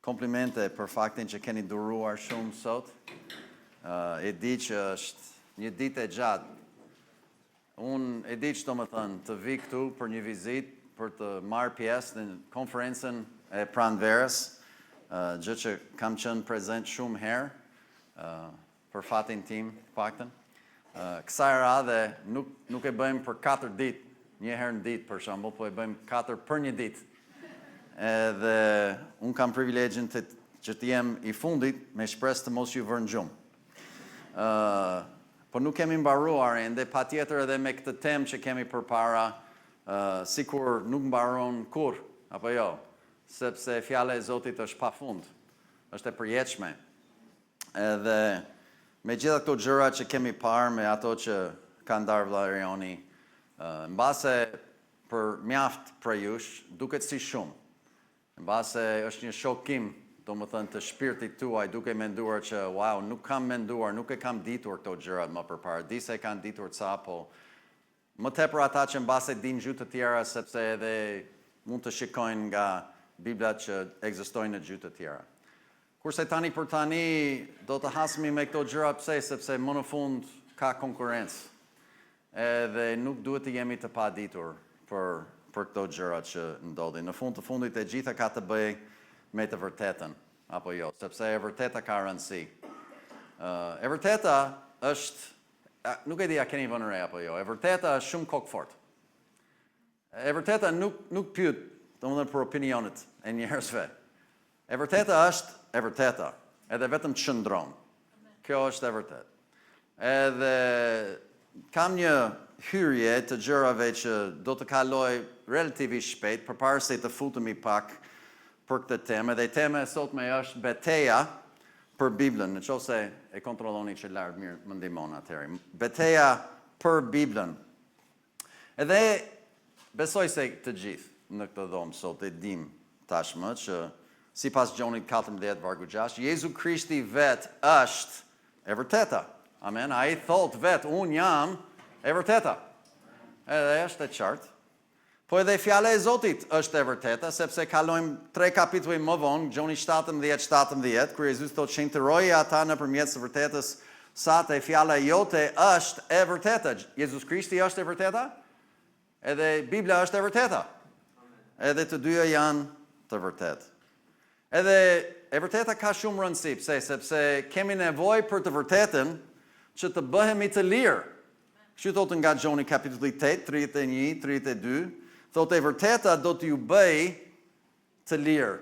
komplimente për faktin që keni duruar shumë sot. E di që është një ditë e gjatë. Unë e di që do më thënë të vi këtu për një vizit, për të marrë pjesë në konferencën e pranverës, gjë që kam qenë prezent shumë herë, për fatin tim, faktin. Kësaj radhe nuk e bëjmë për 4 ditë, një herë në ditë për shembull, po e bëjmë 4 për një ditë. Edhe unë kam privilegjin që të jem i fundit me shpresë të mos ju vërë në gjumë. Po nuk kemi mbaruar ende, pa tjetër edhe me këtë temë që kemi përpara, sikur nuk mbaron kur, apo jo, sepse fjala e Zotit është pa fund, është e përjetshme. Edhe me gjitha këto gjëra që kemi parë, me ato që ka ndarë Vllarioni, mbase për mjaft për jush, duket si shumë. Mbase është një shokim, do më thënë të shpirtit tuaj, duke menduar që, wow, nuk kam menduar, nuk e kam ditur këto gjërat më përpara, di se e kanë ditur ca, po më tepër ata që mbase din gjuhë të tjera, sepse edhe mund të shikojnë nga Biblat që ekzistojnë në gjuhë të tjera. Kurse tani për tani, do të hasmi me këto gjëra pse, sepse më në fund ka konkurrencë. Edhe nuk duhet të jemi të paditur për këto gjëra që ndodhin. Në fund të fundit e gjitha ka të bëjë me të vërtetën, apo jo, sepse e vërteta ka rëndësi. E vërteta është, nuk e di a keni vënë re apo jo, e vërteta është shumë kokfort. E vërteta nuk pyet, domethënë për opinionet e njerëzve. E vërteta është e vërteta, edhe vetëm qëndron. Kjo është e vërtetë. Edhe kam një hyrje të gjërave që do të kaloj relativisht shpejt, përpara se të futemi pak për këtë temë, dhe tema e sotme është betejë për Biblën, nëse e kontrolloni që lart mirë më ndihmon atëherë. Betejë për Biblën. Edhe besoj se të gjithë në këtë dhomë sot e dim tashmë që sipas Gjonit 14:6, Jezu Krishti vet është e vërteta. Amen. Ai thot vet, unë jam e vërteta. Edhe është e qartë. Po edhe fjala e Zotit është e vërteta, sepse kalojmë 3 kapituj më vonë, Gjoni 17:17, kur Jezus thot shenjtëroje ata nëpërmjet së vërtetës, sa të fjala jote është e vërteta. Jezus Krishti është e vërteta, edhe Bibla është e vërteta. Edhe të dyja janë të vërtetë. Edhe e vërteta ka shumë rëndësi, pse? Sepse kemi nevojë për të vërtetën që të bëhemi të lirë. Kështu thot nga Gjoni kapitulli 8, 31, 32, thot e vërteta do t'ju bëj të lirë.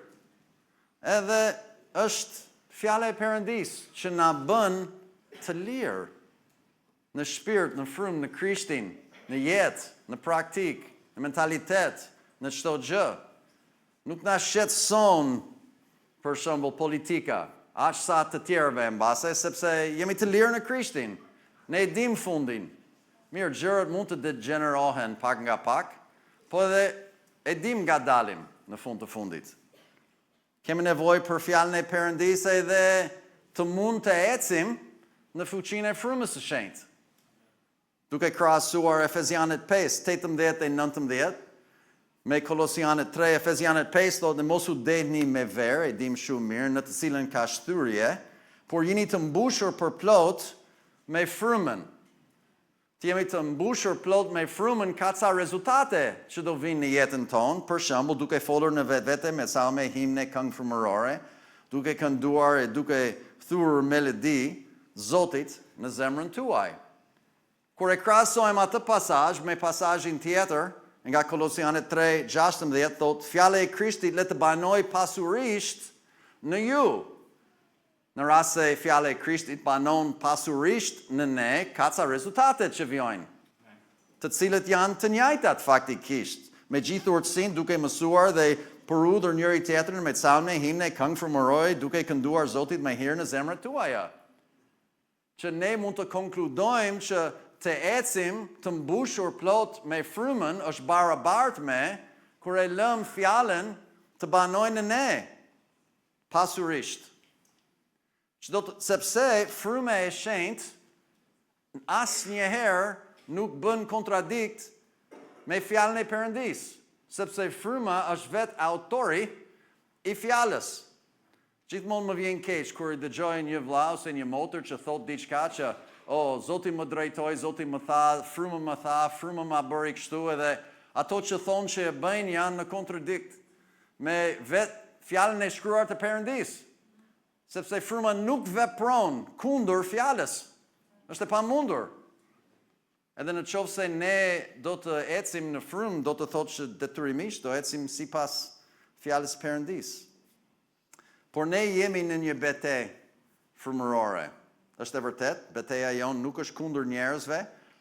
Edhe është fjala e Perëndis që na bën të lirë në shpirt, në frymë, në Krishtin, në jetë, në praktik, në mentalitet, në çdo gjë. Nuk na shqetëson për shembull politika, aq sa të tjerëve mbase, sepse jemi të lirë në Krishtin. Ne e dim fundin. Mirë, gjërat mund të degenerohen pak nga pak, po edhe e dim nga dalim në fund të fundit. Kemi nevojë për fjalën e Perëndisë edhe të mund të ecim në fuqinë e frymës së shenjtë. Duke krahasuar Efezianët 5, 18 e 19, me Kolosianët 3, Efezianët 5 thotë mos u dehni me verë, e dim shumë mirë, në të cilën ka shtyrie, por jeni të mbushur përplot me frymën. Të jemi të mbushur plot me frymën ka ca rezultate që do vinë në jetën tonë, për shembull duke folur në vetvete me salme, himne, këngë frymërore, duke kënduar e duke thurur melodi Zotit në zemrën tuaj. Kur e krahasojmë atë pasazh me pasazhin tjetër nga Kolosianët 3:16 thotë fjala e Krishtit le të banojë pasurisht në ju. Në rast se fjala e Krishtit banon pasurisht në ne, ka ca rezultate që vijojnë, të cilët janë të njëjtat faktikisht, me gjithë urtësinë duke mësuar dhe përudhur njëri tjetrin me psalme, himne, këngë frymërore, duke kënduar Zotit me hir në zemrat tuaja. Që ne mund të konkludojmë që të ecim të mbushur plot me frymën është barabartë me kur e lëm fjalën të banojë në ne pasurisht. Sepse fryma e shenjtë asnjëherë nuk bën kontradikt me fjalën e Perëndisë, sepse fryma është vetë autori i fjalës. Gjithmonë më vjen keq kur I dëgjoj një vëlla ose një motër që thot diçka që Zoti më drejtoi, Zoti më tha, frymë ma bëri kështu edhe ato që thonë që e bëjnë janë në kontradikt me vetë fjalën e shkruar të Perëndis. Sepse fryma nuk vepron kundër fjalës. Është e pamundur. Edhe në qoftë se ne do të ecim në frymë, do të thotë që detyrimisht do ecim sipas fjalës Perëndis. Por ne jemi në një betejë frymërore. Është e vërtet, betejë jonë nuk është kundër njerëzve,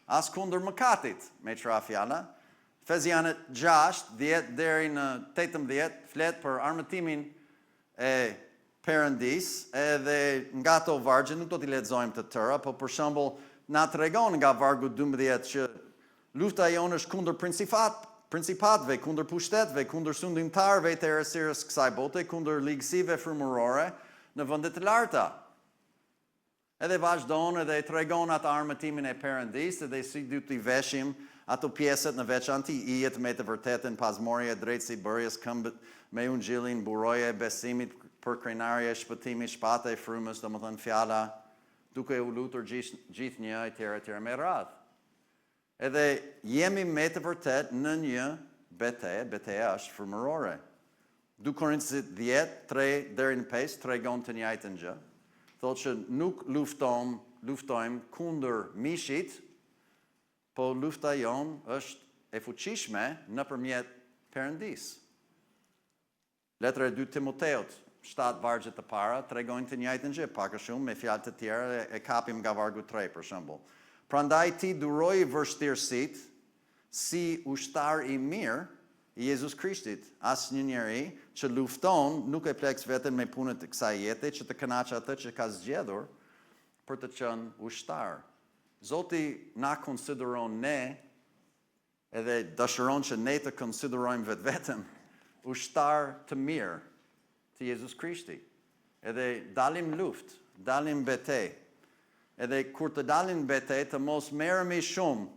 as kundër mëkatit, me çfarë fjala. Efezianët 6, 10 deri në 18 flet për armëtimin e Perëndis, edhe nga ato vargje nuk do t'i lexojmë të tëra, por për shembull na tregon nga vargu 12 që lufta jonë është kundër principatëve, kundër pushtetëve, kundër sundimtarëve të errësirës kësaj bote, kundër ligësive frymërore në vende të larta. Edhe vazhdon edhe I tregon atë armëtimin e Perëndis edhe si duhet t'i veshim ato pjesët në veçanti ijet me të vërtetën, pasmorje, drejtësi, bërjes, këmbët me ungjillin, buroje e besimit, për krenarje e shpëtimit, shpata e frymës, domethënë fjala, duke u lutur gjithë një etj. Me radhë. Edhe jemi me të vërtet në një beteja është frymërore. 2 Korintit 10, 3 deri në 5 tregon të njëjtën gjë. Thotë që nuk luftojmë kundër mishit, po lufta jonë është e fuqishme nëpërmjet Perëndis. Letra e 2 Timoteut, 7 vargje të para, tregojnë të njëjtën gjë, pak a shumë me fjalë të tjera e kapim nga vargu 3 për shembull. Prandaj ti duroj vështirësitë si ushtar I mirë I Jezus Krishtit. Asnjë njeri që lufton nuk e pleks veten me punët e kësaj jete, që të kënaqë atë që ka zgjedhur për të qenë ushtar. Zoti na konsideron ne edhe dëshiron që ne të konsiderojmë vetveten ushtar të mirë të Jezus Krishti. Edhe dalim luftë, dalim betejë. Edhe kur të dalim betejë të mos merremi shumë,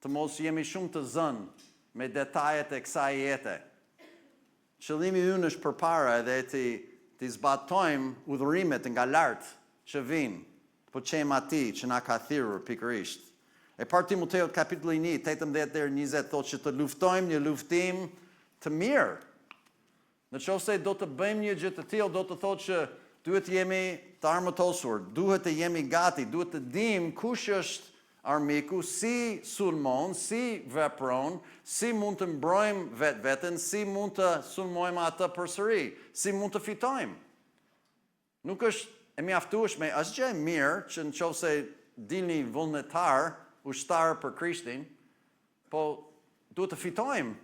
të mos jemi shumë të zënë me detajet e kësaj jete. Qëllimi ynë është përpara edhe të zbatojmë udhërimet nga lart që vijnë, po qejmë atij që na ka thirrur pikërisht. E parë Timoteut kapitulli 1, 18 deri 20 thotë që të luftojmë një luftim të mirë. Në qoftë se do të bëjmë një gjë të tillë, do të thotë që duhet jemi të armëtosur, duhet të jemi gati, duhet të dimë kush është armiku, si sulmon, si vepron, si mund të mbrojmë vetveten, si mund të sulmojmë atë përsëri, si mund të fitojmë. Nuk është e mjaftueshme, është gjë e mirë që nëse dilni vullnetar, ushtar për Krishtin, po duhet të fitojmë.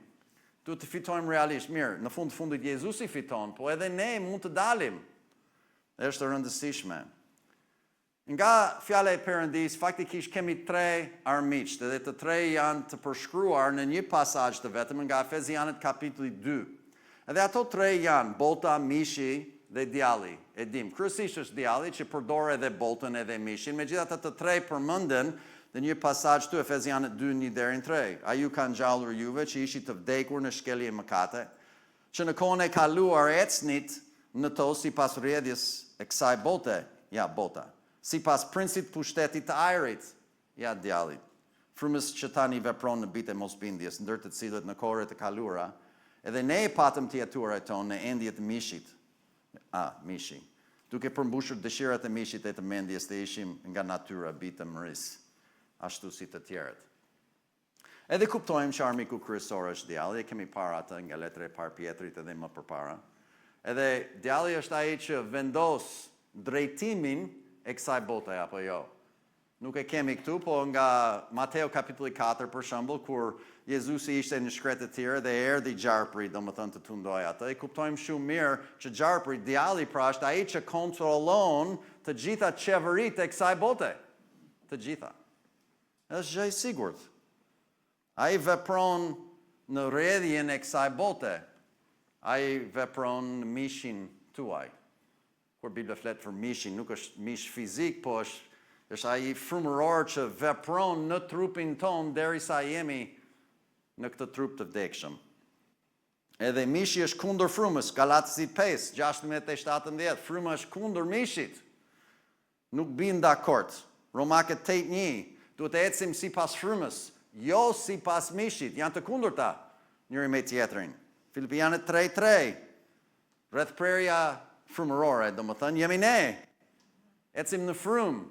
Duhet të fitojmë realisht mirë. Në fundit Jezusi fiton, po edhe ne mund të dalim. Është e rëndësishme. Nga fjala e Perëndis, faktikisht kemi 3 armiq, edhe të 3 janë të përshkruar në një pasazh të vetëm nga Efezianët kapitulli 2. Edhe ato 3 janë bolta, mishi dhe djalli. E dim, kryesisht është djalli që përdor edhe boltën edhe mishin, megjithatë të 3 përmenden në një pasazh të Efezianët 2, 1 deri në 3. A ju kanë ngjallur juve që ishit të vdekur në shkelje e mëkate, që në kohën e kaluar ecnit në to sipas rrjedhjes e kësaj bote, ja bota. Sipas princit pushtetit të ajrit, ja djallit, frymës që tani vepron në bitë e mosbindjes, ndër të cilët në kohët e kaluara, edhe ne e patëm të jetuarat tonë në endjet e mishit. Mishi. Duke përmbushur dëshirat e mishit e të mendjes të ishim nga natyra bitë të mëris, ashtu si të tjerët. Edhe kuptojmë që armiku kryesor është djalli, e kemi para atë nga letra e parë Pjetrit edhe më përpara. Edhe djalli është ai që vendos drejtimin e kësaj bote apo jo. Nuk e kemi këtu, po nga Mateo kapitulli 4 për shembull, kur Jezusi ishte në shkretë të tjera dhe erdhi gjarpri, domethënë të tundoi atë. E kuptojmë shumë mirë që gjarpri, djalli pra është ai që kontrollon të gjitha qeveritë e kësaj bote. Të gjitha. Është gjë e sigurt. Ai vepron në rrjedhjen e kësaj bote. Ai vepron në mishin tuaj. Kur Bibla flet për mishin, nuk është mish fizik, po është ai frymëror që vepron në trupin ton derisa jemi në këtë trup të vdekshëm. Edhe mishi është kundër frymës, Galatësit 5, 16-17, fryma është kundër mishit. Nuk bin dakord. Romakët 8:1, duhet të ecim sipas frymës, jo sipas mishit, janë të kundërta njëri me tjetrin. Filipianët 3:3, rreth prerja frymërore, domethënë jemi ne. Ecim në frymë,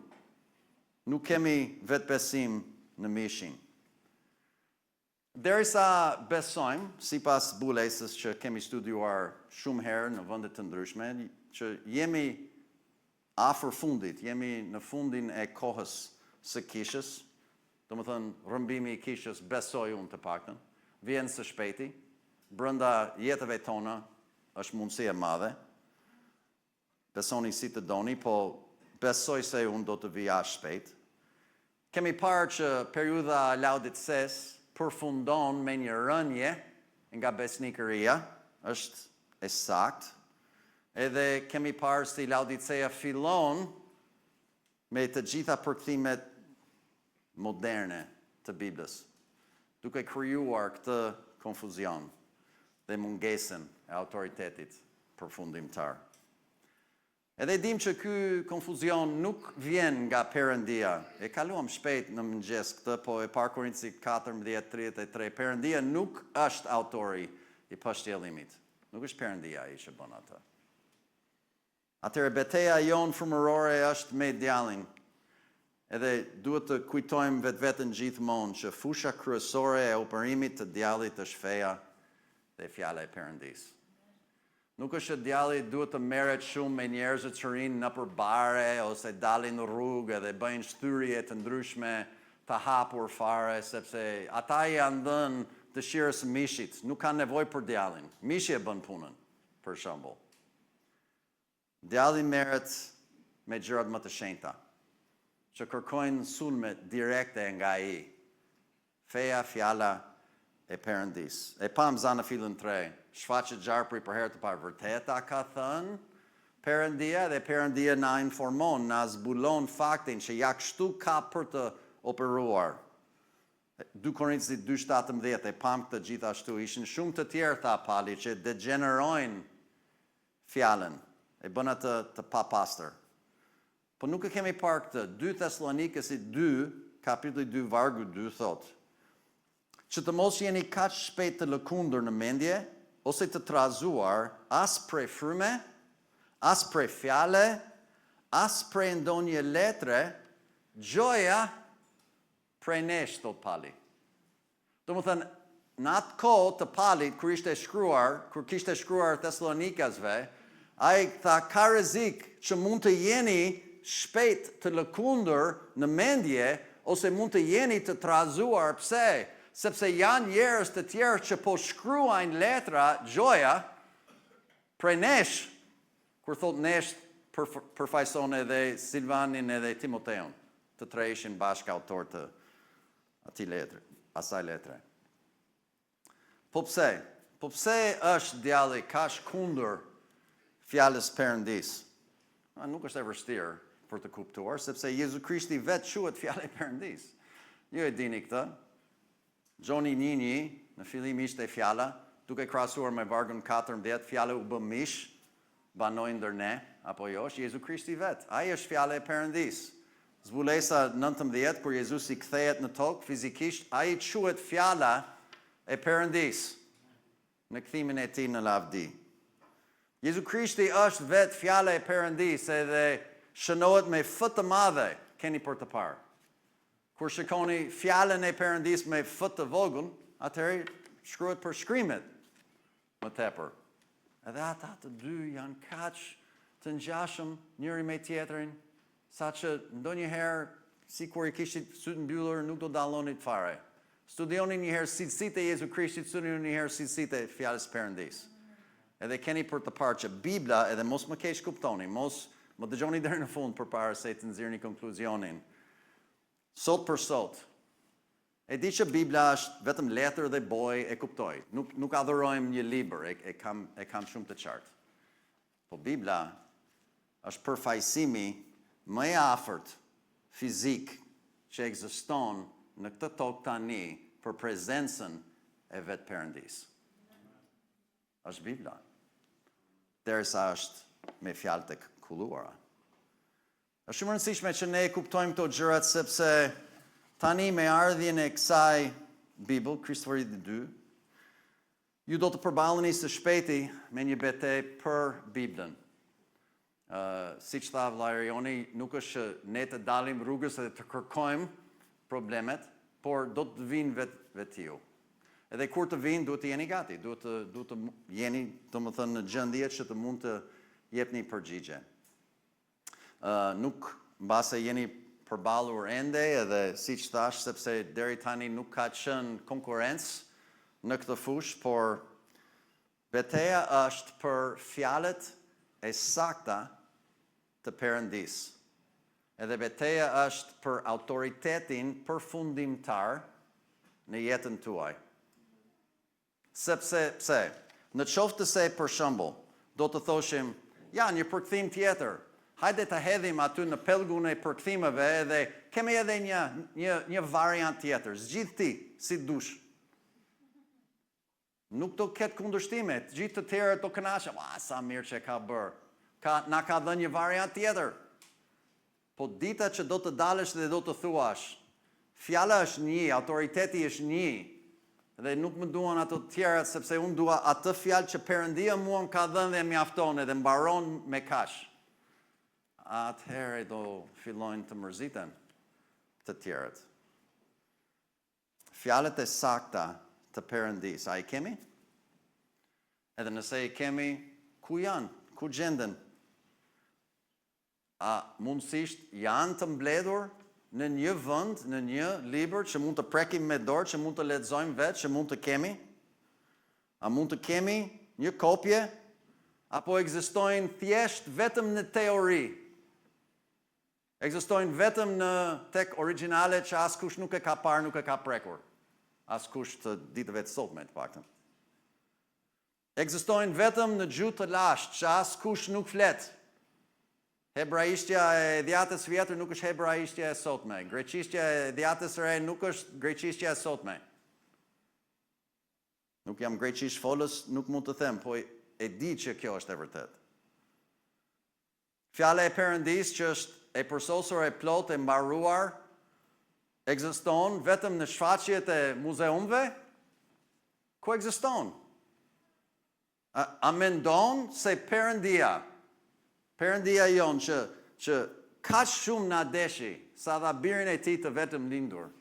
nuk kemi vetbesim në mishin. Derisa besojmë, sipas bulesës që kemi studiuar shumë herë në vende të ndryshme, që jemi afër fundit, jemi në fundin e kohës së kishës, domethënë rrëmbimi i kishës, besoj unë të paktën, vjen së shpejti, brenda jetëve tona është mundësi e madhe. Besoni si të doni, po besoj se unë do të vija shpejt. Kemi parë që periudha e Laodicesë përfundon me një rënje nga besnikëria, është e saktë. Edhe kemi parë si Laodicea fillon me të gjitha përkthimet moderne të Biblës, duke krijuar këtë konfuzion dhe mungesën e autoritetit përfundimtar. Edhe dim që ky konfuzion nuk vjen nga Perëndia. E kaluam shpejt në mëngjes këtë, po e parë Korinthit 14:33. Perëndia nuk është autori i pështjellimit. Nuk është Perëndia ai që bën atë. Atëherë betejë jonë frymërore është me djalin. Edhe duhet të kujtojmë vetveten gjithmonë që fusha kryesore e operimit të djallit është feja dhe fjala e Perëndisë. Nuk është që djalli duhet të merret shumë me njerëzit që rinë nëpër bare ose dalin në rrugë dhe bëjnë shtyrie të ndryshme të hapur fare, sepse ata janë dhënë dëshirës së mishit, nuk kanë nevojë për djallin. Mishi e bën punën, për shembull. Djalli merret me gjërat më të shenjta, që kërkojnë sulme direkte nga ai. Feja, fjala e Perëndisë. E pam Zana Filën 3, shfaqet gjarpri për herë të parë, vërteta ka thënë Perëndia dhe Perëndia na informon, na zbulon faktin që ja kështu ka për të operuar. 2 Korinthit 2:17, e pam këtë gjithashtu, ishin shumë të tjerë tha Pali që degenerojnë fjalën, e bën atë të papastër. Po nuk e kemi parë këtë. 2 Thessalonikesit 2, kapitulli 2, vargu 2 thotë, që të mos jeni kaq shpejt të lëkundur në mendje, ose të trazuar as prej fryme, as prej fjale, as prej ndonjë letre, gjoja prej nesh, thot Pali. Domethënë, në atë kohë të Palit, kur kishte shkruar Thessalonikasve, ai tha ka rrezik që mund të jeni shpejt të lëkundur në mendje, ose mund të jeni të trazuar. Pse? Sepse janë njerëz të tjerë që po shkruajnë letra gjoja prej nesh, kur thot nesh përfaqëson edhe Silvanin edhe Timoteun, të tre ishin bashkë autor të asaj letre. Po pse? Po pse është djalli kaq kundër fjalës Perëndisë? Nuk është e vështirë për të kuptuar, sepse Jezu Krishti vetë quhet fjala e Perëndisë. Ju e dini këtë. Gjoni 1:1, në fillim ishte fjala, duke krahasuar me vargun 14, fjala u bë mish, banoi ndër ne, apo jo, është Jezu Krishti vet. Ai është fjala e Perëndisë. Zbulesa 19, kur Jezusi kthehet në tokë fizikisht, ai quhet fjala e Perëndisë në kthimin e tij në lavdi. Jezu Krishti është vet fjala e Perëndisë edhe shënohet me F të madhe, keni për të parë. Kur shikoni fjalën e Perëndisë me F të vogël, atëherë shkruhet për shkrimet më tepër. Edhe ata të dy janë kaq të ngjashëm njëri me tjetrin, saqë ndonjëherë sikur i kishit syt mbyllur nuk do dallonit fare. Studioni një herë cilësitë e Jezu Krishtit, studioni një herë cilësitë e fjalës Perëndisë. Edhe keni për të parë që Bibla, edhe mos më keq kuptoni, mos më dëgjoni deri në fund përpara se të nxjerrni konkluzionin. Sot për sot, e di që Bibla është vetëm letër dhe boj, e kuptoj. Nuk adhurojmë një libër, e kam shumë të qartë. Po Bibla është përfaqësimi më i afërt fizik që ekziston në këtë tokë tani për prezencën e vetë Perëndisë. është Bibla. Derisa është me fjalë të kulluara. Është shumë rëndësishme që ne kuptojmë këto gjërat sepse tani me ardhjen e kësaj Bible, Krishtlëri 2, ju do të përballeni së shpejti me një betejë për Biblën. Si që tha vllai Joni, nuk është që ne të dalim rrugës dhe të kërkojmë problemet, por do të vinë vetë ju. Edhe kur të vinë, duhet të jeni gati, duhet të jeni, domethënë, në gjendje që të mund të jepni përgjigje. Nuk mbase jeni përballur ende, edhe siç thash, sepse deri tani nuk ka qenë konkurrencë në këtë fushë, por betejë është për fjalët e sakta të Perëndis. Edhe betejë është për autoritetin përfundimtar në jetën tuaj. Sepse, pse? Në qoftë se për shembull, do të thoshim, ja, një përkthim tjetër, hajde të hedhim aty në pellgun e përkthimeve edhe kemi edhe një variant tjetër, zgjidh ti, si dush. Nuk do ketë kundërshtime, gjithë të tjerët do kënaqen, sa mirë që ka bërë. Na ka dhënë një variant tjetër. Po dita që do të dalësh dhe do të thuash, fjala është një, autoriteti është një, dhe nuk më duan ato të tjerat sepse unë dua atë fjalë që Perëndia mua më ka dhënë dhe mjafton edhe mbaron me kaq. Atëherë do fillojnë të mërziten të tjerët. Fjalët e sakta të Perëndis, a i kemi? Edhe nëse i kemi, ku janë? Ku gjenden? A mundësisht janë të mbledhur në një vend, në një libër që mund të prekim me dorë, që mund të lexojmë vetë, që mund të kemi? A mund të kemi një kopje? Apo ekzistojnë thjesht vetëm në teori? Ekzistojnë vetëm në tek origjinale që askush nuk e ka parë, nuk e ka prekur. Askush të ditëve të sotme të paktën. Ekzistojnë vetëm në gjuhë të lashtë që askush nuk flet. Hebraishtja e dhjatës vjetër nuk është hebraishtja e sotme. Greqishtja e dhjatës re nuk është greqishtja e sotme. Nuk jam greqisht folës, nuk mund të them, po e di që kjo është e vërtet. Fjala e Perëndis që është e përsosur, e plot, e mbaruar, ekziston vetëm në shfaqjet e muzeumve? Ku ekziston? A mendon se Perëndia jonë që kaq shumë na deshi, sa dha birin e tij të vetëm lindur,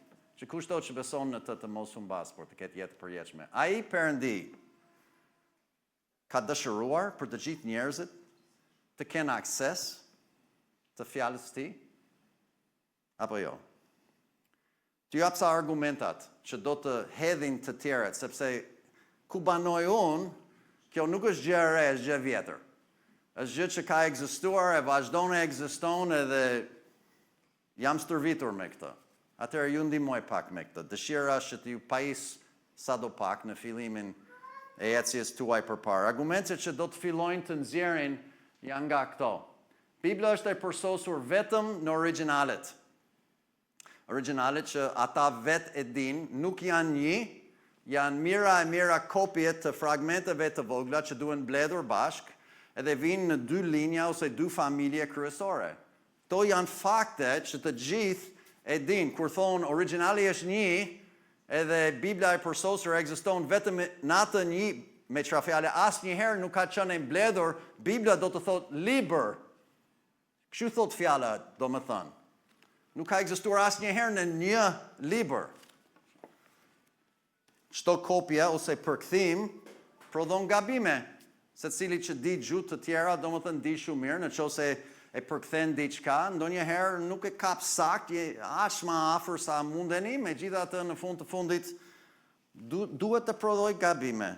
që kushto që beson në të mos humbas, por të ketë jetë përjetshme. Ai Perëndi ka dëshiruar për të gjithë njerëzit të kenë akses të fjalës së tij? Apo jo? Të jap sa argumentat që do të hedhin të tjerët, sepse ku banoj unë, kjo nuk është gjë e re, është gjë e vjetër. Është gjë që ka ekzistuar, e vazhdon e ekziston edhe jam stërvitur me këtë. Atëherë ju ndihmoj pak me këtë. Dëshira është që të ju pajis sadopak në fillimin e ecjes tuaj përpara. Argumentet që do të fillojnë të nxjerrin janë nga këto. Bibla është e përsosur vetëm në originalet. Originalet që ata vetë e din, nuk janë një, janë mira kopje të fragmenteve të vogla që duhen mbledhur bashkë, edhe vinë në 2 linja ose 2 familje kryesore. To janë fakte që të gjithë e din, kur thonë originali është një, edhe Bibla e përsosur ekziston vetëm në atë një, me çfarë fjalë asnjëherë nuk ka qenë e mbledhur, Bibla do të thotë libër. Kështu thot fjala, domethënë. Nuk ka ekzistuar asnjëherë në një libër. Çdo kopje ose përkthim prodhon gabime. Secili që di gjuhë të tjera, domethënë di shumë mirë, nëse e përkthen diçka, ndonjëherë nuk e kap saktë, aq më afër sa mundeni, megjithatë në fund të fundit duhet të prodhoj gabime.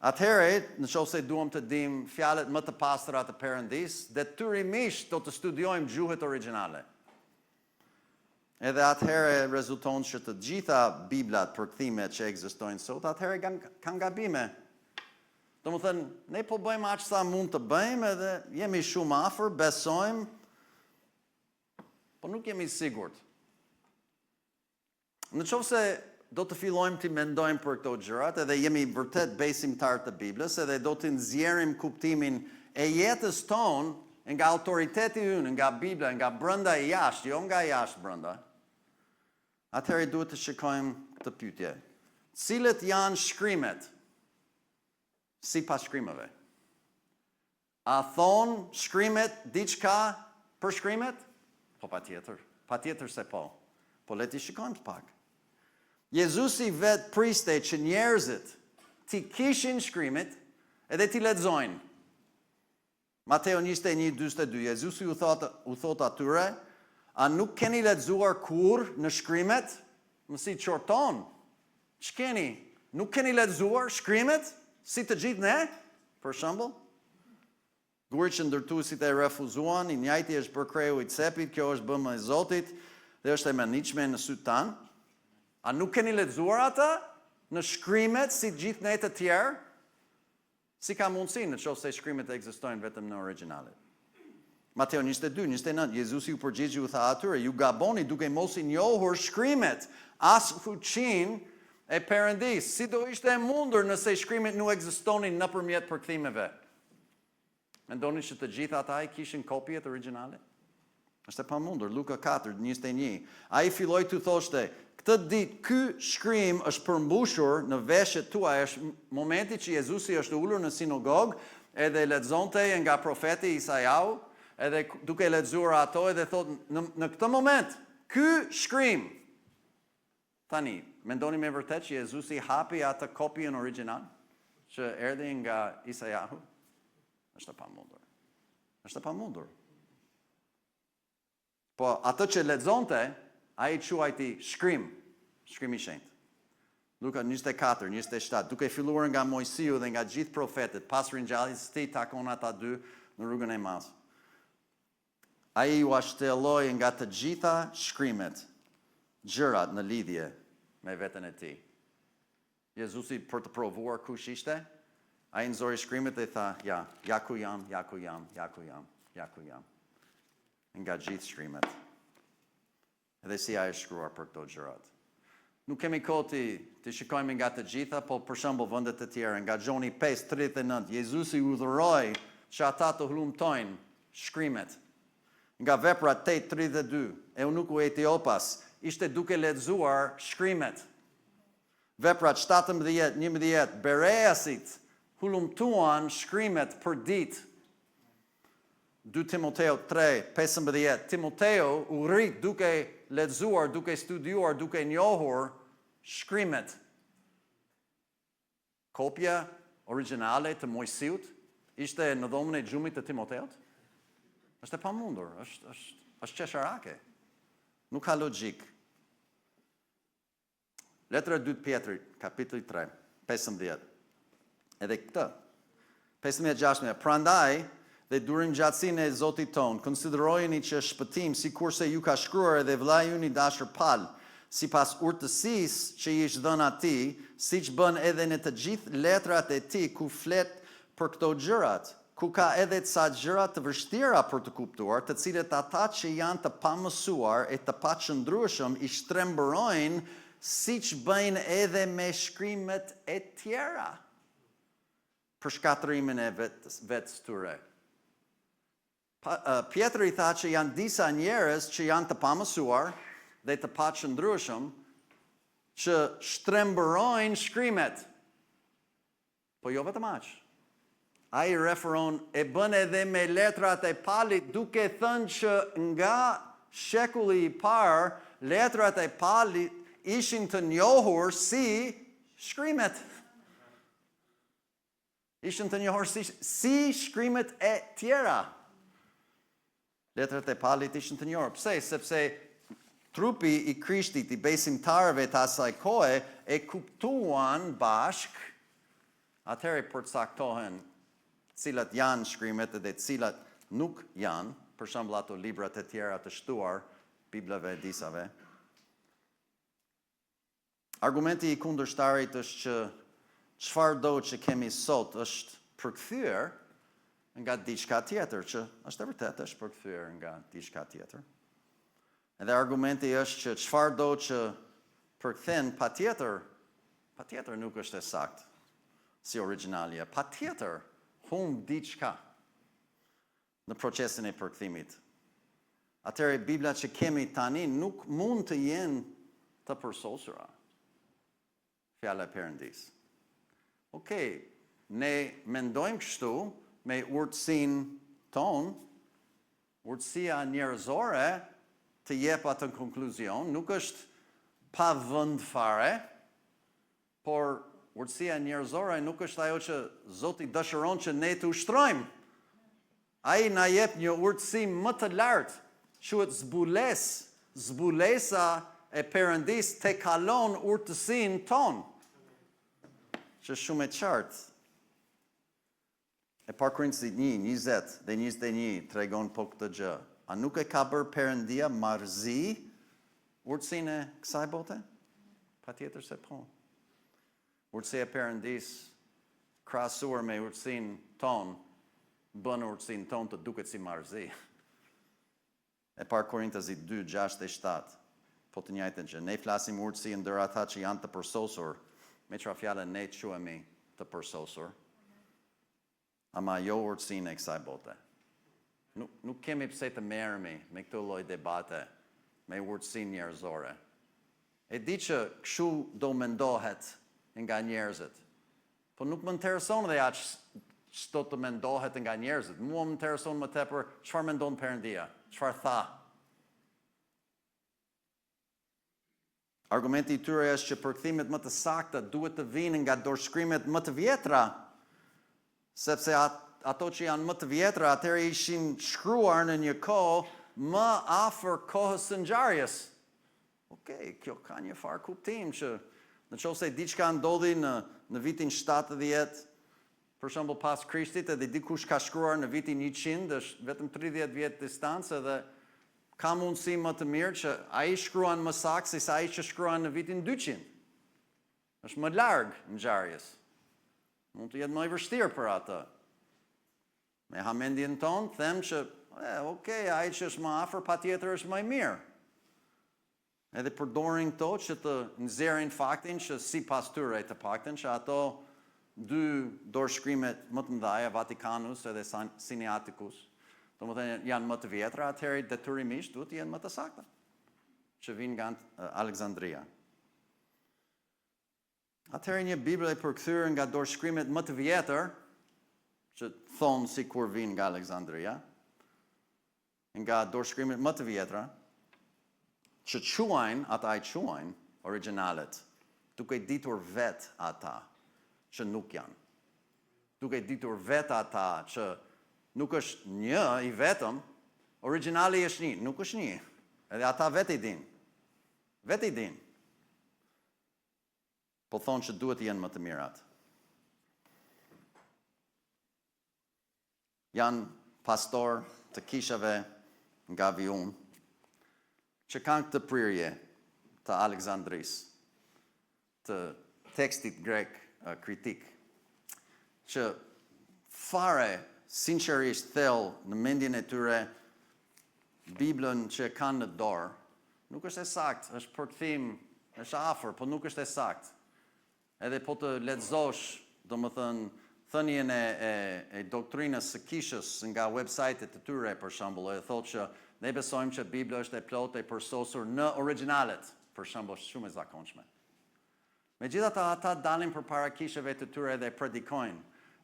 Atëherë, nëse duam të dim fjalët më të pastra të Perëndis, detyrimisht do të studiojmë gjuhët origjinale. Edhe atëherë rezulton që të gjitha Biblat, përkthimet që ekzistojnë sot, atëherë kanë gabime. Domethënë, ne po bëjmë aq sa mund të bëjmë edhe jemi shumë afër, besojmë, po nuk jemi sigurt. Nëse do të fillojmë të mendojmë për këto gjërat, edhe jemi vërtet besimtar të Biblës, edhe do të nxjerrim kuptimin e jetës tonë nga autoriteti ynë, nga Bibla, nga brenda e jashtë, jo nga jashtë brenda. Atëherë duhet të shikojmë këtë pyetje. Cilët janë shkrimet sipas shkrimeve? A thonë shkrimet diçka për shkrimet? Po patjetër se po. Po le të shikojmë të pak. Jezusi vetë priste që njerëzit ti kishin shkrimet edhe ti lexojnë. Mateo 21:42, Jezusi u thot atyre, a nuk keni lexuar kur në shkrimet? Mësi qorton. Ç'keni? Nuk keni lexuar shkrimet? Si të gjithë ne? Për shembull, guri që ndërtuesit e refuzuan, i njëjti është bërë kreu i cepit, kjo është bëmë e Zotit, dhe është e mënitshme në sytë tanë. A nuk keni lexuar ata në shkrimet si gjithë ne të tjerë? Si ka mundësi në qoftë se shkrimet ekzistojnë vetëm në originalet? Mateo 22:29, Jezusi u përgjigji u tha atyre, ju gaboni duke mos i njohur shkrimet, as fuqinë e Perëndis. Si do ishte e mundur nëse shkrimet nuk ekzistonin nëpërmjet përkthimeve? Mendoni që të gjithë ata i kishin kopjet origjinale? Është e pamundur. Luka 4:21. Ai filloi të thoshte, këtë ditë ky shkrim është përmbushur në veshjet tuaja. Është momenti që Jezusi është ulur në sinagogë edhe lexonte nga profeti Isaiau, edhe duke lexuar ato edhe thotë në këtë moment, ky shkrim. Tani, mendoni me vërtet që Jezusi hapi atë kopjen origjinal që erdhi nga Isaiau? Është e pamundur. Është e pamundur. Po atë që lexonte, ai quajti shkrim i shenjtë. Luka 24:27, duke filluar nga Mojsiu dhe nga gjithë profetët, pas ringjalljes së tij takon ata dy në rrugën e Mas. Ai u ashtelloi nga të gjitha shkrimet, gjërat në lidhje me veten e tij. Jezusi për të provuar kush ishte, ai nxori shkrimet dhe tha, ja ku jam. Nga gjithë shkrimet. Edhe si ai është shkruar për këto gjërat. Nuk kemi kohë të shikojmë nga të gjitha, po për shembull vende të tjera, nga Gjoni 5:39, Jezusi udhëroi që ata të humbtojnë shkrimet. Nga Veprat 8:32, eunuku Etiopas ishte duke lexuar shkrimet. Veprat 17:11, Bereasit humbtuan shkrimet për ditë. 2 Timoteo 3:15, Timoteo u rrit duke lexuar, duke studiuar, duke njohur shkrimet. Kopja origjinale të Mojsiut ishte në dhomën e gjumit të Timoteut? Është e pamundur, është qesharake. Nuk ka logjik. Letra 2 Pjetrit, kapitulli 3, 15. Edhe këtë. 15:16. Prandaj, dhe durim gjatësinë e Zotit ton, konsiderojeni që shpëtim, si kurse ju ka shkruar edhe vllai ynë i dashur Paul, sipas urtësisë që i është dhënë atij, siç bën edhe në të gjithë letrat e tij ku flet për këto gjërat, ku ka edhe ca gjëra të vështira për të kuptuar, të cilët ata që janë të pamësuar e të paqëndrueshëm i shtrembërojnë, siç bëjnë edhe me shkrimet e tjera, për shkatrimin e vetes tyre. Pjetri i tha që janë disa njerëz që janë të pamësuar dhe të paqëndrueshëm që shtrembërojnë shkrimet. Po jo vetëm aq. Ai referon e bën edhe me letrat e Paulit duke thënë që nga shekulli i parë letrat e Paulit ishin të njohur si shkrimet. Ishin të njohur si shkrimet e tjera. Letrat e Paulit ishin të njohur. Pse? Sepse trupi i Krishtit, i besimtarëve të asaj kohe, e kuptuan bashk, atëherë përcaktohen cilat janë shkrimet dhe cilat nuk janë, për shembull ato librat e tjera të shtuar, Biblave e disave. Argumenti i kundërshtarit është që çfarëdo që kemi sot është përkthyer nga diçka tjetër, që është e vërtetë është përkthyer nga diçka tjetër. Edhe argumenti është që çfarëdo që përkthen patjetër nuk është e saktë si origjinalja. Patjetër humb diçka në procesin e përkthimit. Atëherë Bibla që kemi tani nuk mund të jenë të përsosura. Fjala e Perëndis. Okej, ne mendojmë kështu me urtësinë tonë, urtësia njerëzore të jep atë konkluzion, nuk është pa vend fare, por urtësia njerëzore nuk është ajo që Zoti dëshiron që ne të ushtrojmë. Ai na jep një urtësi më të lartë, quhet zbules. Zbulesa e Perëndis te kalon urtësinë tonë. Që shumë e qartë. E parë Korinthësit 1:20 dhe 21 tregon po këtë gjë. A nuk e ka bërë Perëndia marrëzi urtësinë e kësaj bote? Patjetër se po. Urtësia e Perëndis krahasuar me urtësinë tonë bën urtësinë tonë të duket si marrëzi. E parë Korinthësit 2:6-7. Po të njëjtën që ne flasim urtësi ndër ata që janë të përsosur, me çfarë fjalë ne quhemi të përsosur. Ama jo urtësinë e kësaj bote. Nuk kemi pse të merremi me këtë lloj debate me urtësinë njerëzore. E di që kështu do mendohet nga njerëzit. Po nuk më intereson dhe aq ç'do të mendohet nga njerëzit. Mua më intereson më tepër çfarë mendon Perëndia, çfarë tha. Argumenti i tyre është që përkthimet më të sakta duhet të vinë nga dorëshkrimet më të vjetra, sepse ato që janë më të vjetra, atëherë ishin shkruar në një kohë më afër kohës së ngjarjes. Okej, kjo ka një farë kuptim që nëse diçka ndodhi në vitin 70, për shembull pas Krishtit, edhe dikush ka shkruar në vitin 100, është vetëm 30 vjet distancë dhe ka mundësi më të mirë që ai shkruan më saktë se sa ai që shkruan në vitin 200. Është më larg ngjarjes. Mund të jetë më i vështirë për atë. Me hamendjen tonë, them që, ai që është më afër patjetër është më i mirë. Edhe përdorin këto që të nxjerrin faktin që sipas tyre të paktën që ato dy dorëshkrimet më të mëdha, Vatikanus edhe Sinaiticus, domethënë janë më të vjetra, atëherë detyrimisht duhet të jenë më të sakta, që vinë nga Aleksandria. Atëherë një Bibël e përkthyer nga dorëshkrimet më të vjetër, që thonë si kur vinë nga Aleksandria, nga dorëshkrimet më të vjetra, që ata i quajnë originalet, duke ditur vetë ata që nuk janë. Duke ditur vetë ata që nuk është një i vetëm, originali është një, nuk është një. Edhe ata vetë i din. Vetë i din. Po thonë që duhet jenë më të mirat. Janë pastor të kishave nga Viun, që kanë këtë prirje të Aleksandris, të tekstit grek kritik, që fare, sinqerisht thellë në mendjen e tyre, Biblën që kanë në dorë, nuk është e saktë, është përkthim, është afër, po nuk është e saktë. Edhe po të lexosh, domethënë, thënien e doktrinës së kishës nga websajtet e tyre, për shembull, e thotë që ne besojmë që Bibla është e plotë e përsosur në originalet, për shembull, shumë e zakonshme. Megjithatë, ata dalin përpara kishëve të tyre dhe predikojnë,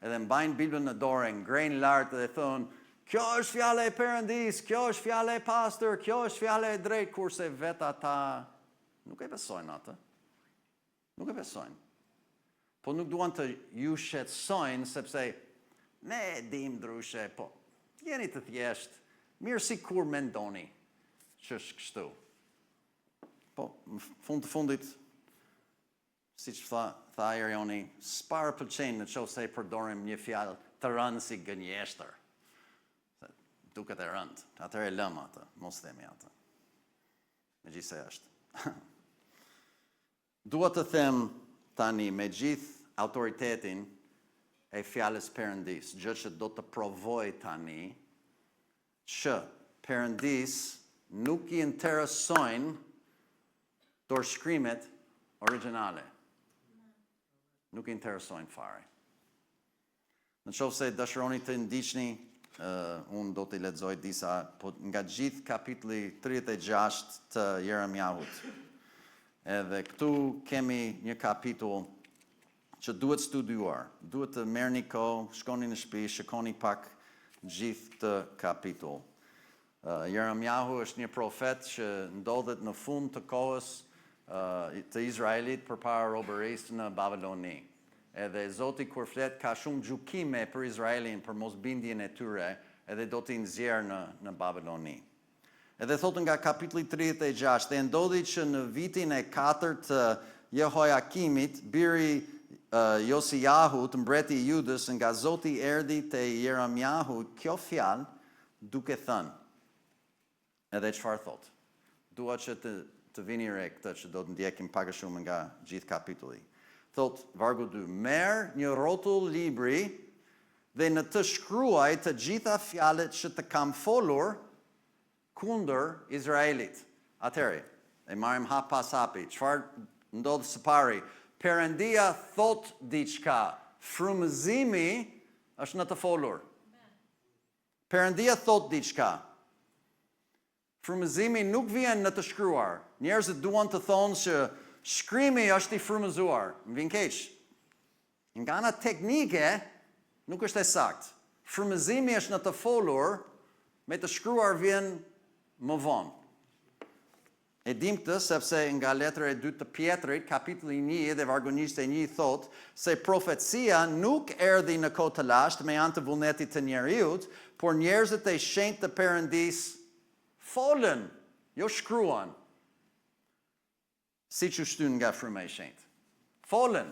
edhe mbajnë Biblën në dorë, ngrejnë lart dhe thonë, kjo është fjala e Perëndis, kjo është fjala e pastër, kjo është fjala e drejtë, kurse vetë ata nuk e besojnë atë. Nuk e besojnë. Po nuk duan të ju shqetësojnë, sepse ne dim ndryshe, po jeni të thjeshtë, mirë si kur mendoni që është kështu. Po, në fund të fundit, si që tha Erioni, s'para pëlqen në qoftë se e përdorim një fjalë të rëndë si gënjeshtër. Duket e rëndë, atëherë e lëmë atë, mos themi atë. Megjithse është. Dua të them tani me gjithë autoritetin e fjalës Perëndis, gjë që do të provoj tani, që Perëndis nuk I interesojnë dorëshkrimet originale. Nuk interesojnë fare. Në qoftë se dëshironi të ndiqni, unë do t'i lexoj disa, po nga gjithë kapitulli 36 të Jeremiahut. Edhe këtu kemi një kapitull që duhet studiuar, duhet të merrni kohë, shkoni në shtëpi, shikoni pak gjithë të kapitull. Jeremiahu është një profet që ndodhet në fund të kohës të Izraelit përpara robërisë në Babiloni. Edhe Zoti kur flet ka shumë gjykime për Izraelin për mosbindjen e tyre, edhe do t'i nxjerrë në Babiloni. Edhe thotë nga kapitulli 36, dhe ndodhi që në vitin e 4 të Jehoiakimit, biri Josiahut, mbreti i Judës, nga Zoti erdhi te Jeremiahu kjo fjalë duke thënë. Edhe çfarë thotë? Dua që të vini re këtë që do të ndjekim pak a shumë nga gjithë kapitulli. Thot, vargu 2, merr një rrotull libri dhe në të shkruaj të gjitha fjalët që të kam folur kundër Izraelit. Atëherë, e marrim hap pas hapi. Çfarë ndodh së pari? Perëndia thot diçka, frymëzimi është në të folur. Perëndia thot diçka. Frymëzimi nuk vjen në të shkruar. Njerëzit duan të thonë që shkrimi është i frymëzuar, më vjen keq. Nga ana teknike nuk është e saktë. Frymëzimi është në të folur, me të shkruar vjen më vonë. E dim këtë sepse nga letra e 2 të Pjetrit, kapitulli 1 dhe vargu 21 thot se profecia nuk erdhi në kohë të lashtë me anë të vullnetit të njeriut, por njerëzit e shenjtë të Perëndisë folën, jo shkruan. Si që shtyn nga fryma e shenjtë. Folën.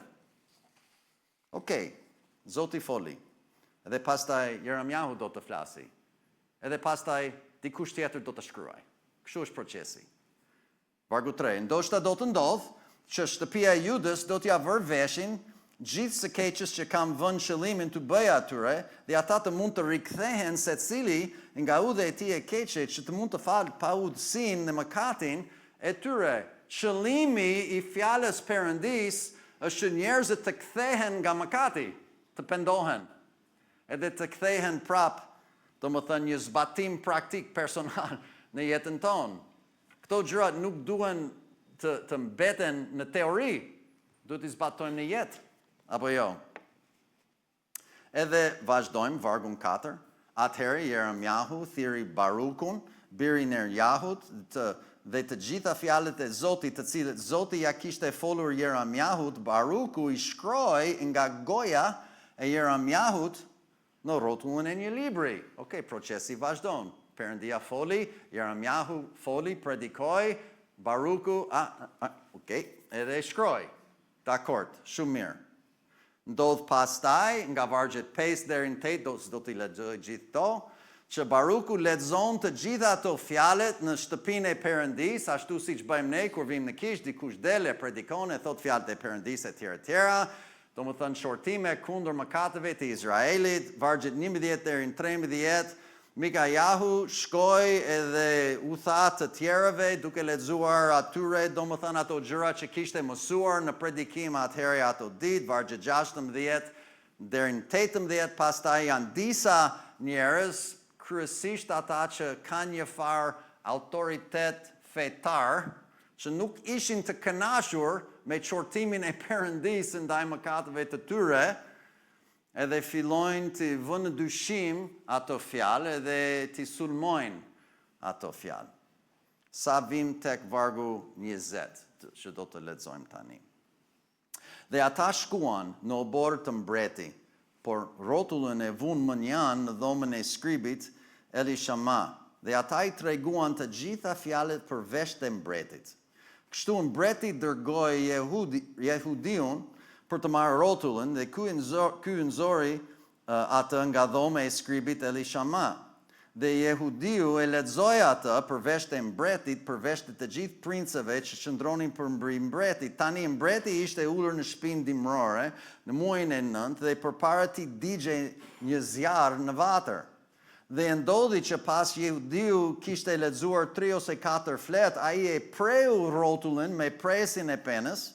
Okej, Zoti foli. Edhe pastaj Jeremiahu do të flasi. Edhe pastaj dikush tjetër do të shkruaj. Kështu është procesi. Vargu 3. Ndoshta do të ndodh që shtëpia e Judës do t'ja vërë veshin gjithë së keqës që kam vënë qëllimin të bëj atyre, dhe ata të mund të rikthehen secili nga udha e tij e keqe, që të mund të falë pa udhësinë dhe mëkatin e tyre. Qëllimi i fjalës Perëndis është që njerëzit të kthehen nga mëkati, të pendohen, edhe të kthehen prap, domethënë një zbatim praktik personal në jetën tonë. Këto gjërat nuk duhen të mbeten në teori, duhet i zbatojmë në jetë, apo jo? Edhe vazhdojmë vargun 4. Atëherë Jeremiahu thiri Barukun, birin e Nerjahut, dhe të gjitha fjalët e Zotit, të cilët Zoti ja kishte folur Jeremiahut, Baruku i shkroi nga goja e Jeremiahut në rrotullin e një libri. Okej, procesi vazhdon. Perëndia foli, Jeremiahu foli, predikoi, Baruku, edhe e shkroi. Dakord, shumë mirë. Ndodh pastaj nga vargjet 5 deri në 8, do t'i lexoj gjithë to, që Baruku lexon të gjitha ato fjalët në shtëpinë e Perëndisë, ashtu siç bëjmë ne kur vim në kish, dikush del e predikon e thot fjalët e Perëndisë etj. Domethënë shortime kundër mëkateve të Izraelit, vargjet 11 deri në 13. Mikajahu shkoi edhe u tha të tjerëve duke lexuar atyre, domethënë ato gjëra që kishte mësuar në predikim atëherë ato ditë, vargje 16 deri në 18, pastaj janë disa njerëz, kryesisht ata që kanë një farë autoritet fetar, që nuk ishin të kënaqur me çortimin e Perëndisë ndaj mëkateve të tyre, edhe fillojnë të vënë në dyshim ato fjalë edhe të sulmojnë ato fjalë. Sa vim tek vargu 20, që do të lexojmë tani. Dhe ata shkuan në obor të mbreti, por rrotullën e vunë mënjan në dhomën e skribit Elishama, dhe ata i treguan të gjitha fjalët për vesh të mbretit. Kështu mbreti dërgoi Jehudiun për të marrë rrotullën, dhe ky nxori atë nga dhoma e skribit Elishama. Dhe Jehudiu e lexoi atë përveç të mbretit, përveç të gjithë princeve që qëndronin për mbretit. Tani mbreti ishte ulur në shtëpinë dimrore në muajin e 9 dhe përpara tij digjej një zjarr në vatër. Dhe ndodhi që pas Jehudiu kishte lexuar 3 ose 4 flet, ai e preu rrotullën me presin e penës,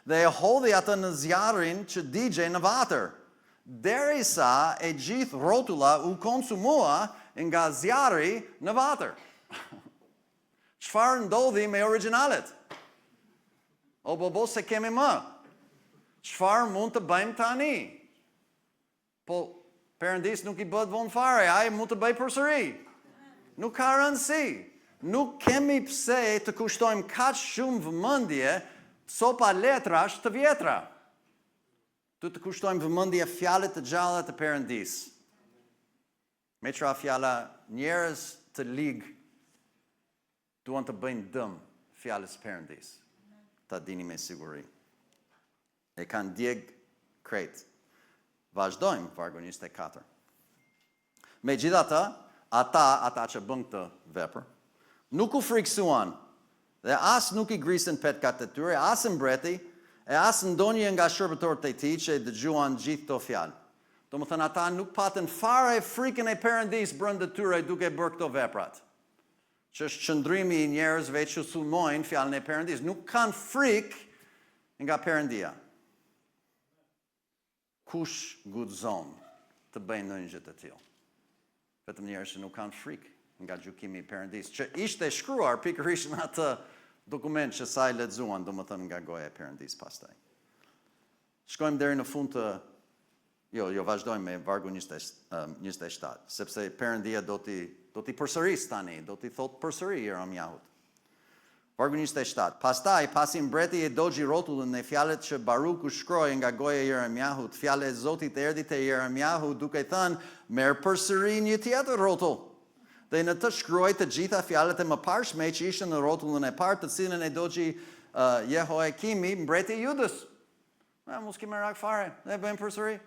dhe e hodhi atë në zjarrin që digjej në vatër. Derisa e gjithë rrotulla u konsumua nga zjarri në vatër. Çfarë ndodhi me originalet? O bobo se kemi më. Çfarë mund të bëjmë tani? Po, Perëndis nuk i bëhet vonë fare, ai mund të bëj përsëri. Nuk ka rëndësi. Nuk kemi pse të kushtojmë kaq shumë vëmendje copa letrash të vjetra. Të kushtojmë vëmendje fjalët të gjalla të Perëndis. Me çfarë fjala njerëz të ligë duan të bëjnë dëm fjalës Perëndis. Ta dini me siguri. E kanë djeg krejt. Vazhdojmë, vargu 24. Megjithatë, ata që bën këtë vepër, nuk u friksuan dhe as nuk i grisën petkat e tyre, as mbreti, e as ndonjë nga shërbëtorët e tij që dëgjuan gjithë këto fjalë. Domethënë ata nuk patën fare frikën e Perëndis brenda tyre duke bërë këto veprat. Që është qëndrimi i njerëzve që sulmojnë fjalën e Perëndis, nuk kanë frikë nga Perëndia. Kush guxon të bëjnë ndonjë gjë të tillë? Vetëm njerëz që nuk kanë frikë nga gjykimi i Perëndis, që ishte shkruar pikërisht në atë dokument që sa i lexuan, domethënë nga goja e Perëndis pastaj. Shkojmë deri në fund të vazhdojmë me vargu 27, sepse Perëndia do t'i përsëris tani, do t'i thotë përsëri Jeremiahut. Vargu 27. Pastaj, pasi mbreti e dogji rrotullën e fjalët që Baruku shkroi nga goja e Jeremiahut, fjala e Zotit erdhi te Jeremiahu duke thënë, merr përsëri një tjetër rrotull. Dhe në të shkruaj të gjitha fjalët e mëparshme që ishin në rrotullën e parë, të cilën e dogji Jehoiakimi, mbreti i Judës. Mos kemi merak fare, ne bëjmë përsëri.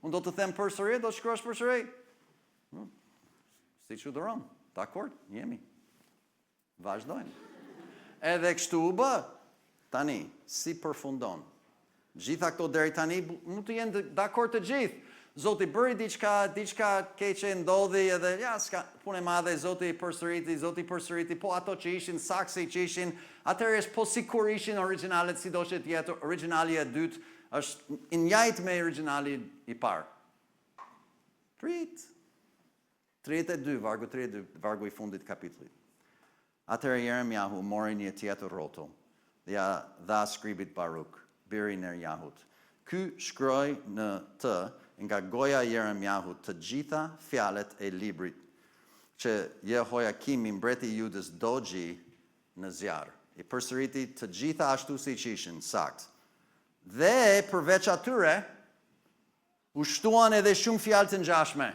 Unë do të them përsëri, do të shkruash përsëri. Si që dëron, dakord, jemi. Vazhdojmë. Edhe kështu u bë. Tani, si përfundon? Gjitha këto deri tani nuk të jenë dakord të gjithë. Zoti bëri diçka keqe ndodhi edhe s'ka punë e madhe, Zoti përsëriti, po ato që ishin saksi që ishin, atëherë po sikur ishin originalet, sido që tjetër, originali e dytë është i njëjtë me originali i parë. Prit. 32, vargu 32, vargu i fundit kapitullit. Atëherë Jeremiahu mori një tjetër rrotull dhe ja dha skribit Baruk, biri i Nerjahut. Ky shkroi në të nga goja e Jeremiahut të gjitha fjalët e librit që Jehoiakimi mbreti i Judës dogji në zjarr. I përsëriti të gjitha ashtu siç ishin, sakt. Dhe përveç atyre u shtuan edhe shumë fjalë të ngjashme.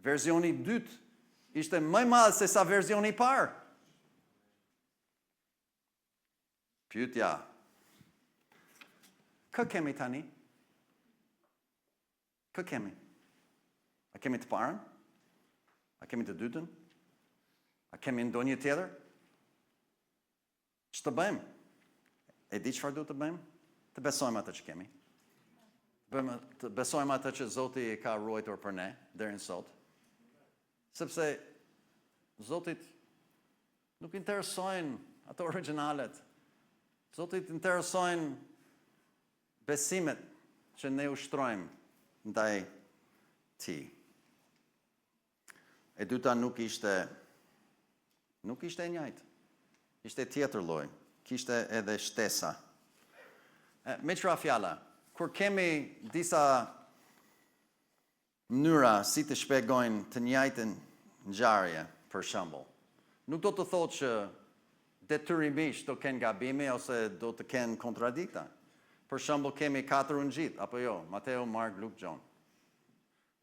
Versioni i dytë ishte më i madh se sa versioni i parë. Pyetja. Kë kemi tani? Kë kemi? A kemi të parën? A kemi të dytën? A kemi ndonjë tjetër? Ç'të bëjmë? E di çfarë duhet të bëjmë? Të besojmë atë që kemi. Të besojmë atë që Zoti e ka ruajtur për ne deri në sot. Sepse Zotit nuk interesojnë ato originalet. Zotit interesojnë besimet që ne ushtrojmë ndaj ti. E dyta nuk ishte e njëjtë. Ishte tjetër lloj. Kishte edhe shtesa. Me çfarë fjala? Kur kemi disa mënyra si të shpjegojnë të njëjtën ngjarje, për shembull, nuk do të thotë që detyrimisht do kenë gabime ose do të kenë kontradikta. Për shembull, kemi 4 ungjit, apo jo, Mateo, Mark, Luke, John.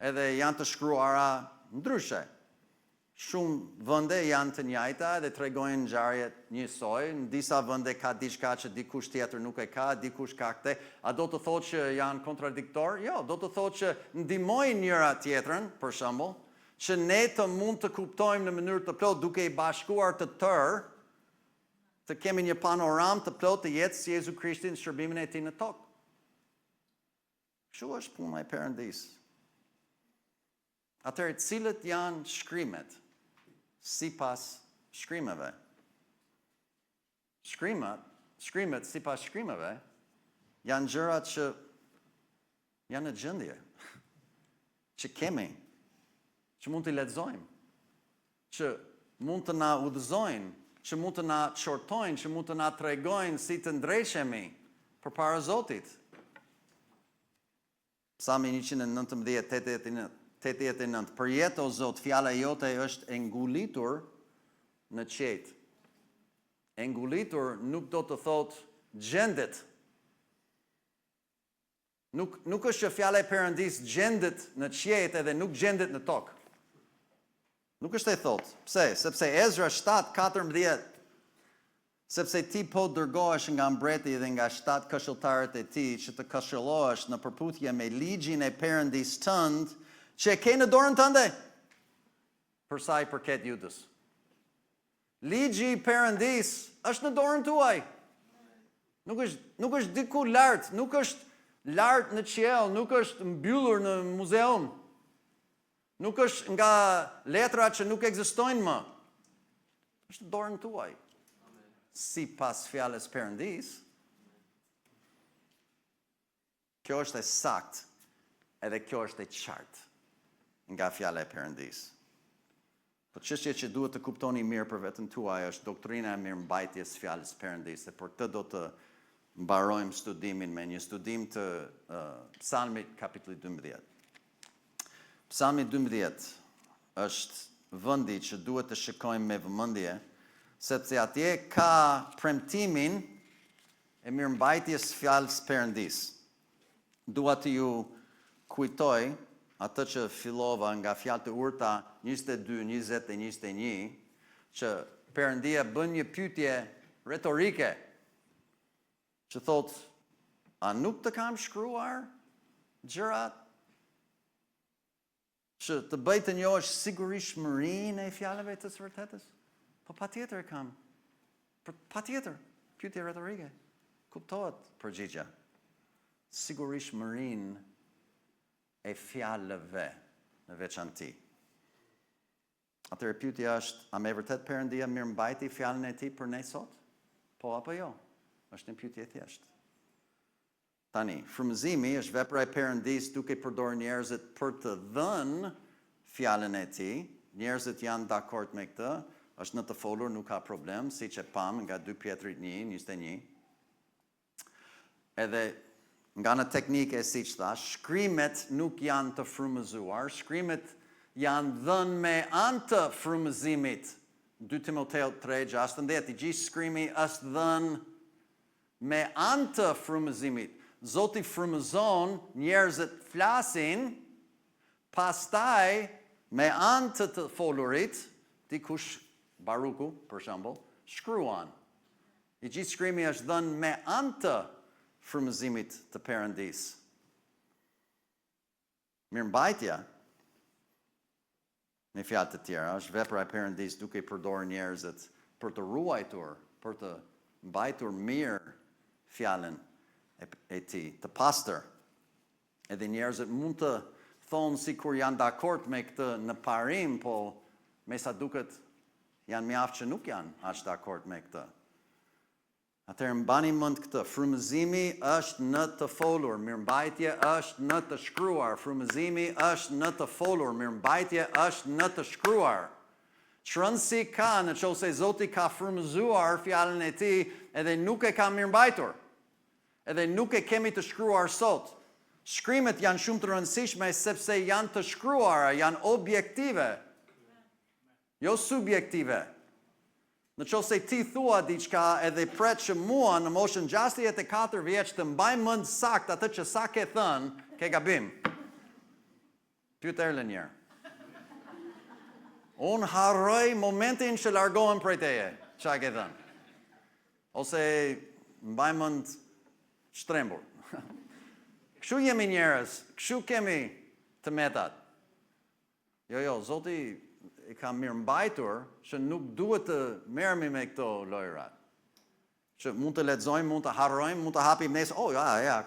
Edhe janë të shkruara ndryshe. Shumë vende janë të njëjta dhe tregojnë ngjarje njësoj, në disa vende ka diçka që dikush tjetër nuk e ka, dikush ka këtë. A do të thotë që janë kontradiktor? Jo, do të thotë që ndihmojnë njëra tjetrën, për shembull, që ne të mund të kuptojmë në mënyrë të plotë duke i bashkuar të tërë, të kemi një panoramë të plotë të jetës si Jezu Krishti në shërbimin e tij në tokë. Kështu është puna e Perëndisë. Atëherë, cilët janë shkrimet sipas shkrimeve? Shkrimet shkrimet, sipas shkrimeve, janë gjërat që janë në gjendje, që kemi, që mund t'i lexojmë, që mund të na udhëzojnë, që mund të na çortojnë, që mund të na tregojnë si të ndrejshemi përpara Zotit. Psalmi 119:89. Përjet o Zot, fjala jote është e ngulitur në qetë. E ngulitur nuk do të thotë gjendet. Nuk është që fjala e Perëndis gjendet në qetë edhe nuk gjendet në tokë. Nuk është e thotë. Pse? Sepse Ezra 7:14, sepse ti po dërgohesh nga mbreti dhe nga 7 këshilltarët e tij që të këshillohesh në përputhje me ligjin e Perëndis tënd, që e ke në dorën tënde, për sa i përket Judës. Ligji i Perëndis është në dorën tuaj. Nuk është diku lart, nuk është lart në qiell, nuk është mbyllur në muzeum. Nuk është nga letra që nuk ekzistojnë më. Është në dorën tuaj. Sipas fjalës Perëndis, kjo është e saktë, edhe kjo është e qartë nga fjala e Perëndis. Po çështja që duhet të kuptoni mirë për veten tuaj është doktrina e mirëmbajtjes së fjalës Perëndis. Dhe për këtë do të mbarojmë studimin me një studim të Psalmit kapitulli 12. Psalmi 12 është vendi që duhet të shikojmë me vëmendje, sepse atje ka premtimin e mirëmbajtjes së fjalës Perëndis. Dua të ju kujtoj atë që fillova nga fjalë të urta 22, 20 dhe 21, që Perëndia bën një pyetje retorike, që thotë, a nuk të kam shkruar gjërat që të bëj të njohësh sigurishtmërinë e fjalëve të së vërtetës? Po patjetër kam. Patjetër, pyetje retorike. Kuptohet përgjigja. Sigurishtmërinë e fjalëve në veçantë. Atëherë pyetja është, a me vërtet Perëndia mirëmbajti fjalën e tij për ne sot? Po apo jo? Është një pyetje e thjeshtë. Tani, frymëzimi është vepra e Perëndis duke përdorur njerëzit për të dhënë fjalën e tij. Njerëzit janë dakord me këtë, është në të folur, nuk ka problem, siç e pam nga 2 Pjetrit 1:21. Edhe nga në teknike, siç thash, shkrimet nuk janë të frymëzuar, shkrimet janë dhënë me anë të frymëzimit. 2 Timoteu 3:16, i gjithë shkrimi është dhënë me anë të frymëzimit. Zoti frymëzon, njerëzit flasin, pastaj me anë të folurit, dikush Baruku, për shembull, shkruan. I gjithë shkrimi është dhënë me anë të frymëzimit të Perëndis. Mirëmbajtja, me fjalë të tjera, është vepra e Perëndis duke i përdorur njerëzit për të ruajtur, për të mbajtur mirë fjalën e tij, të pastër. Edhe njerëzit mund të thonë sikur janë dakord me këtë në parim, po me sa duket janë mjaft që nuk janë aq dakord me këtë. Atëherë mbani mend këtë, frymëzimi është në të folur, mirëmbajtje është në të shkruar, frymëzimi është në të folur, mirëmbajtje është në të shkruar. Çrëndsi ka nëse Zoti ka frymëzuar fjalën e tij edhe nuk e ka mirëmbajtur. Edhe nuk e kemi të shkruar sot. Shkrimet janë shumë të rëndësishme sepse janë të shkruara, janë objektive, jo subjektive. Nëse ti thua diçka edhe pret që mua në moshën 64 vjeç të mbaj mend sakt atë që sa ke thënë, ke gabim. Pyet Erlen njerë. Unë harroj momentin që largohem prej teje, çka ke thënë. Ose mbaj mend shtrembur. Kështu jemi njerëz, kështu kemi të metat. Jo, Zoti i ka mirëmbajtur që nuk duhet të merremi me këto lojrat. Që mund të lexojmë, mund të harrojmë, mund të hapim nesër,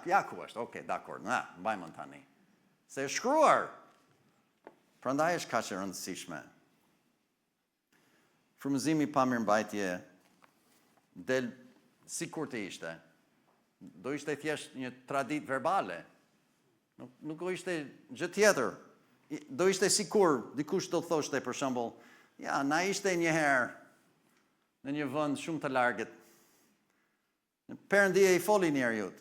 ja ku është, okay, dakord, mbajmë tani. Se është shkruar. Prandaj është kaq e rëndësishme. Frymëzimi pa mirëmbajtje del sikur të ishte. Do ishte thjesht një tradit verbale. Nuk do ishte gjë tjetër. Do ishte sikur dikush do thoshte për shembull, ja, na ishte një herë në një vend shumë të largët. Perëndia i foli njerëzit.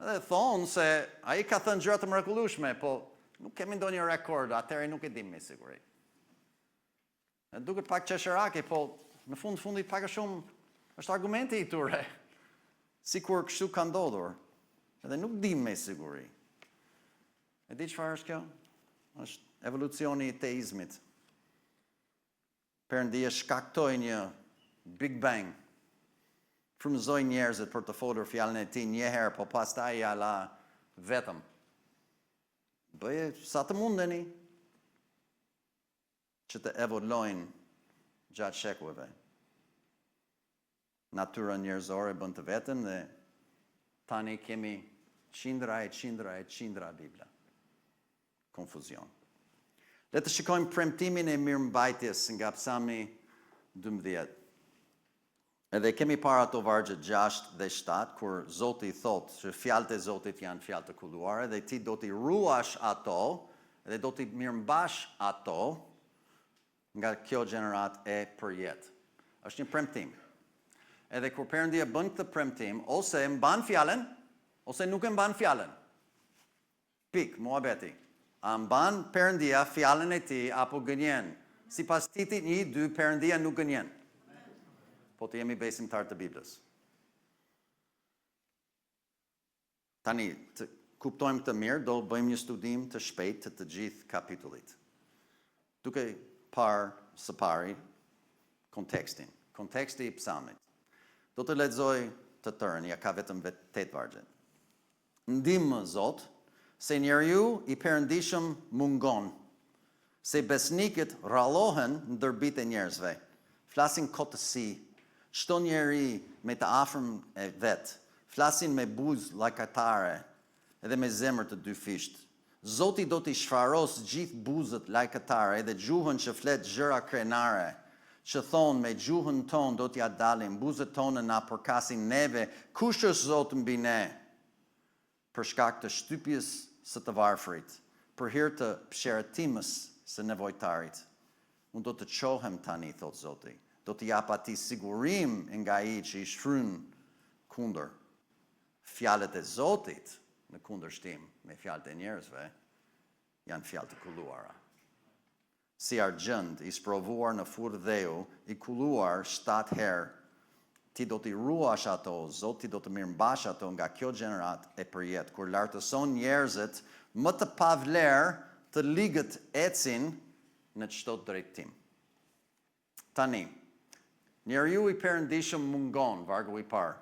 Edhe thonë se ai ka thënë gjëra të mrekullueshme, po nuk kemi ndonjë rekord, atëherë nuk e dim me siguri. Duket pak qesharake, po në fundit pak a shumë është argumenti i tyre. Sikur kështu ka ndodhur. Edhe nuk dim me siguri. E di çfarë është kjo? Është evolucioni i teizmit. Perëndia shkaktoi një Big Bang. Frymëzoi njerëzit për të folur fjalën e tij një herë, po pastaj ja la vetëm. Bëje sa të mundeni që të evoluojnë gjatë shekujve. Natyra njerëzore bën të vetën dhe tani kemi qindra Bibla. Konfuzion. Le të shikojmë premtimin e mirëmbajtjes nga Psalmi 12. Edhe kemi para ato vargje 6 dhe 7, kur Zoti thotë që fjalët e Zotit janë fjalë të kulluara dhe ti do t'i ruash ato dhe do t'i mirëmbash ato nga kjo gjenerat e përjet. Është një premtim. Edhe kur Perëndia bën këtë premtim, ose mban fjalën, ose nuk e mban fjalën. Pik, muhabeti. A mban Perëndia fjalën e tij apo gënjen? Sipas Titit 1:2, Perëndia nuk gënjen. Po të jemi besimtar të Biblës. Tani, të kuptojmë të mirë, do bëjmë një studim të shpejt të gjithë kapitullit. Duke parë së pari kontekstin. Konteksti i psalmit. Do të lexoj të tërën, ja ka vetëm 8 vargje. Ndihmë Zot, se njeriu i perëndishëm mungon, se besnikët rrallohen ndërbit e njerëzve. Flasin kotësi, çdo njeri me të afërm e vet, flasin me buzë lajkatare edhe me zemër të dyfisht. Zoti do t'i shfaros gjithë buzët lajkatare dhe gjuhën që flet gjëra krenare, që thonë me gjuhën tonë do t'ja dalim, buzët tonë na përkasin neve, kush është Zoti mbi ne? Për shkak të shtypjes së të varfrit, për hir të pësheretimës së nevojtarit. Unë do të qohem tani, thot Zoti. Do të jap atij sigurim nga ai që i shfryn kundër. Fjalët e Zotit në kundërshtim me fjalët e njerëzve janë fjalë të kulluara. Si argjend i sprovuar në furrë dheu, i kulluar 7 herë, ti do t'i ruash ato, Zoti do të mirëmbash ato nga kjo gjenerat e përjet, kur lartëson njerëzit më të pavlerë të ligët ecin në çdo drejtim. Tani, njeriu i perëndishëm mungon, vargu i parë.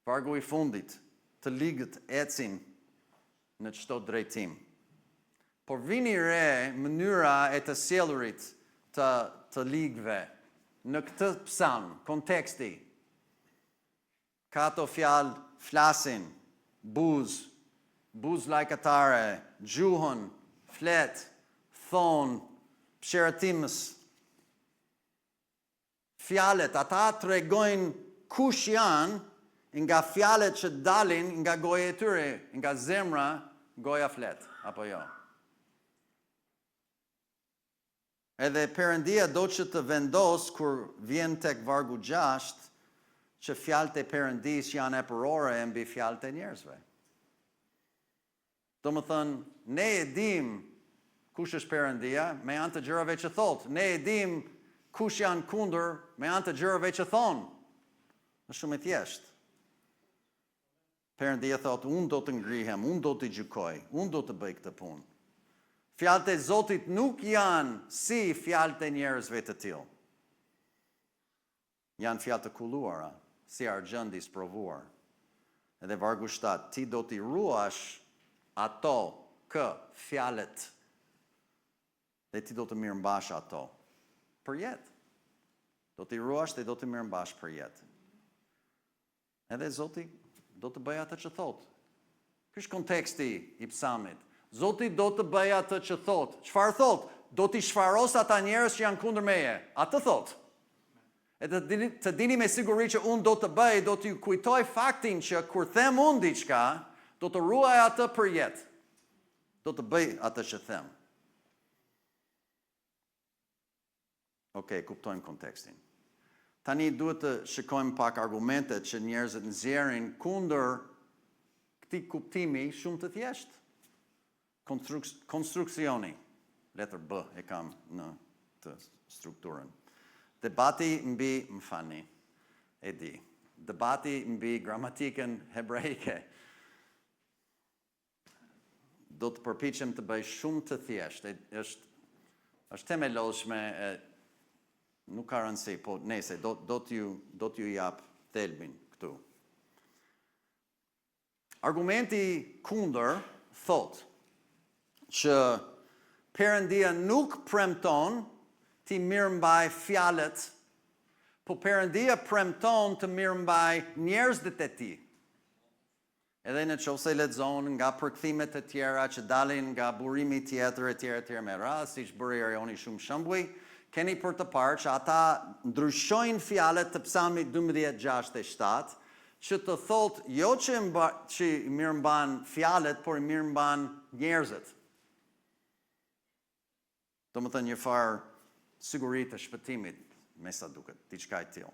Vargu i fundit, të ligët ecin në çdo drejtim. Por vini re mënyra e të sjellurit të ligëve në këtë psalm, konteksti. Ka ato fjalë flasin, buz lajkatare, gjuhën, flet, thon, pësheretimës. Fjalët, ata tregojnë kush janë nga fjalët që dalin nga goja e tyre, nga zemra, goja flet, apo jo. Edhe Perëndia do që të vendos kur vjen tek vargu 6 që fjalët e Perëndis janë epërore mbi fjalët e njerëzve. Do më thënë, ne e dim kush është Perëndia me anë të gjërave që thot. Ne e dim kush janë kundër me anë të gjërave që thonë. Është shumë e thjeshtë. Perëndia thot, unë do të ngrihem, unë do të gjykoj, unë do të bëj këtë punë. Fjalët e Zotit nuk janë si fjalët e njerëzve të tillë. Janë fjalë të kulluara, si argjendi i sprovuar. Edhe vargu 7, ti do t'i ruash ato fjalët dhe ti do të mirëmbash ato për jetë. Do t'i ruash dhe do t'i mirëmbash për jetë. Edhe Zoti do të bëj atë që thotë. Ky është konteksti i psalmit. Zoti do të bëj atë që thot. Çfarë thot? Do t'i shfaros ata njerëz që janë kundër meje. Atë thot. E të dini me siguri që unë do të bëj, do t'ju kujtoj faktin që kur them unë diçka, do të ruaj atë për jetë. Do të bëj atë që them. Okej, kuptojmë kontekstin. Tani duhet të shikojmë pak argumentet që njerëzit nxjerrin kundër këtij kuptimi shumë të thjeshtë. Konstruksioni, letër B e kam në të strukturën. Debati mbi, më fani, e di, debati mbi gramatikën hebraike. Do të përpiqem të bëj shumë të thjeshtë, është temë e lodhshme, nuk ka rëndësi, po nëse do t'ju jap thelbin këtu. Argumenti kundër thot që Perëndia nuk premton ti mirëmbaj fjalët, po Perëndia premton të mirëmbaj njerëzit e tij. Edhe në qoftë se lexon nga përkthimet e tjera që dalin nga burimi tjetër etj me radhë, siç bëri Arioni shumë shembuj, keni për të parë që ata ndryshojnë fjalët të Psalmit 12:6-7, që të thotë jo që mirëmban fjalët, por mirëmban njerëzit. Do më thënë një farë siguri të shpëtimit, me sa duket, diçka e tillë.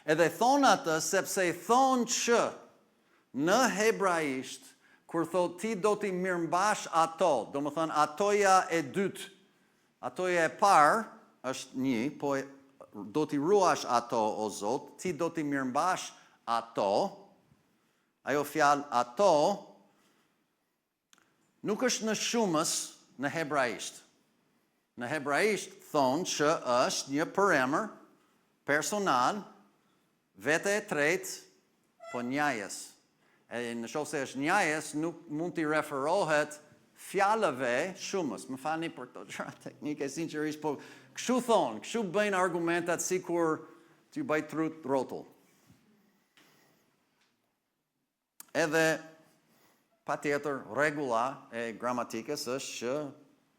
Edhe thonë atë sepse i thonë që në hebraisht, kur thotë ti do t'i mirëmbash ato, do më thënë atoja e dytë, atoja e parë është një, po do t'i ruash ato o Zot, ti do t'i mirëmbash ato, ajo fjalë ato, nuk është në shumës në hebraisht. Në hebraisht thonë që është një përemër personal, vete e tretë, po njajes. E në qoftë se është njajes, nuk mund t'i referohet fjalëve shumës. Më fani për to gjëra teknike, sinqerisht, po kështu thonë, kështu bëjnë argumentat sikur t'ju bëj trut rotull. Edhe patjetër rregulla e gramatikës është që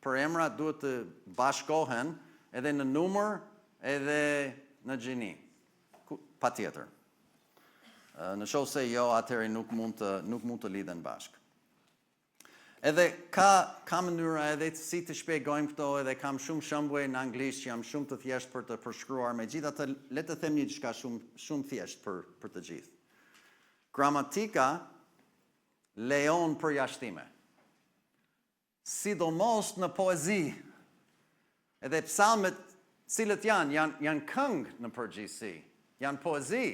përemrat duhet të bashkohen edhe në numër edhe në gjini. Patjetër. Në qoftë se jo, atëherë nuk mund të lidhen bashkë. Edhe ka mënyra edhe si të shpjegojmë këto, edhe kam shumë shembuj në anglisht që jam shumë të thjeshtë për të përshkruar, megjithatë le të them një diçka shumë thjeshtë për të gjithë. Gramatika lejon përjashtime. Sidomos në poezi. Edhe psalmet cilët janë këngë në përgjithësi, janë poezi.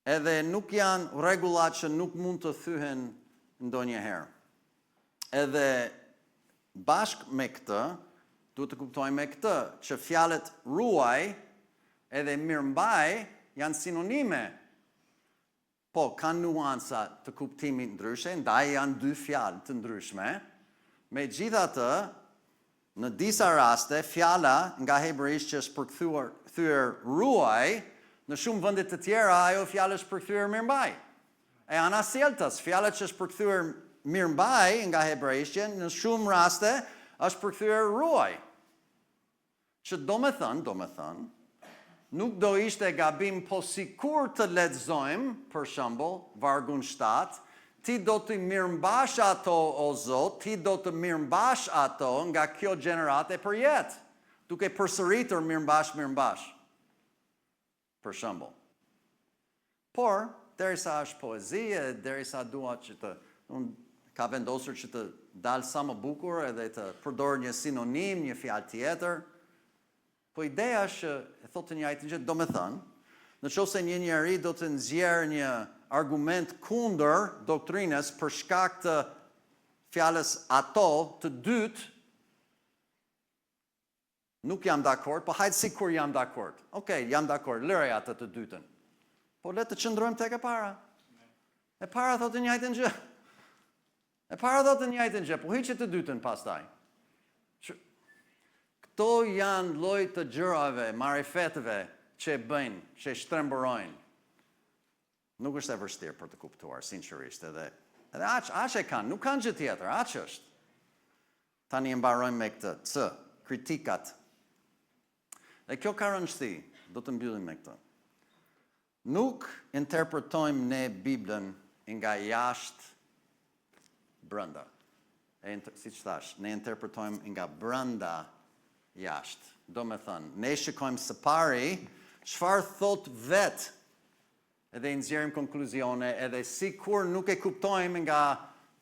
Edhe nuk janë rregulla që nuk mund të thyhen ndonjëherë. Edhe bashkë me këtë, duhet të kuptojmë me këtë, që fjalët ruaj edhe mirëmbaj janë sinonime. Po, kanë nuanca të kuptimit ndryshe, ndaj janë dy fjalë të ndryshme. Megjithatë, në disa raste, fjala nga hebraisht që është përkthyer ruaj, në shumë vende të tjera ajo fjalë është përkthyer mirëmbaj. E anasjeltës, fjala që është përkthyer mirëmbaj nga hebraishtja, në shumë raste është përkthyer ruaj. Që do me thënë, nuk do ishte gabim, po sikur të lexojmë, për shembull, vargun 7, ti do të mirëmbash ato o Zot, ti do të mirëmbash ato nga kjo gjenerate për jetë, duke përsëritur mirëmbash. Për shembull. Por, derisa është poezi, derisa dua që ka vendosur që të dalë sa më bukur edhe të përdor një sinonim, një fjalë tjetër. Po ideja është, e thotë të njëjtën gjë, do me thënë, në qoftë se një njeri do të nxjerrë një argument kundër doktrinës për shkak të fjalës ato të dytë, nuk jam dakord, po hajtë sikur jam dakord. Okej, jam dakord, lërej atë të dytën. Po le të qëndrojmë tek e para. E para thotë të njëjtën gjë. Po hiqet të dytën pastaj. Këto janë lloj të gjërave, marifetëve që bëjnë, që shtrembërojnë. Nuk është e vështirë për të kuptuar, sinqerisht, edhe aq e kanë, nuk kanë gjë tjetër, aq është. Tani e mbarojmë me këtë, kritikat. Dhe kjo ka rëndësi, do të mbyllim me këtë. Nuk interpretojmë ne Biblën nga jashtë brenda. Si që thash, ne interpretojmë nga brenda jashtë. Do me thënë, ne shikojmë së pari, çfarë thot vetë, edhe i nxjerrim konkluzione, edhe si kur nuk e kuptojmë nga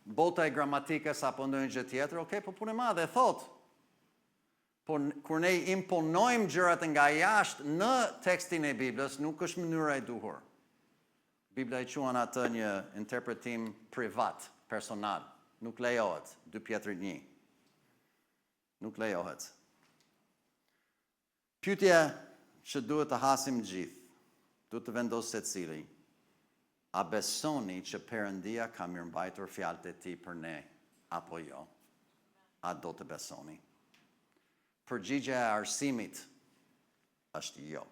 bota e gramatikës apo ndonjë gjë tjetër, okay, po punë e madhe thot. Po kur ne imponojmë gjërat nga jashtë në tekstin e Biblës, nuk është mënyra e duhur. Bibla i quan atë një interpretim privat, personal. Nuk lejohet, 2 Pjetrit 1. Nuk lejohet. Pyetja që duhet të hasim gjithë, duhet të vendos secili. A besoni që Perëndia ka mirëmbajtur fjalët e tij për ne apo jo? A do të besoni? Përgjigjja e arsimit është jo.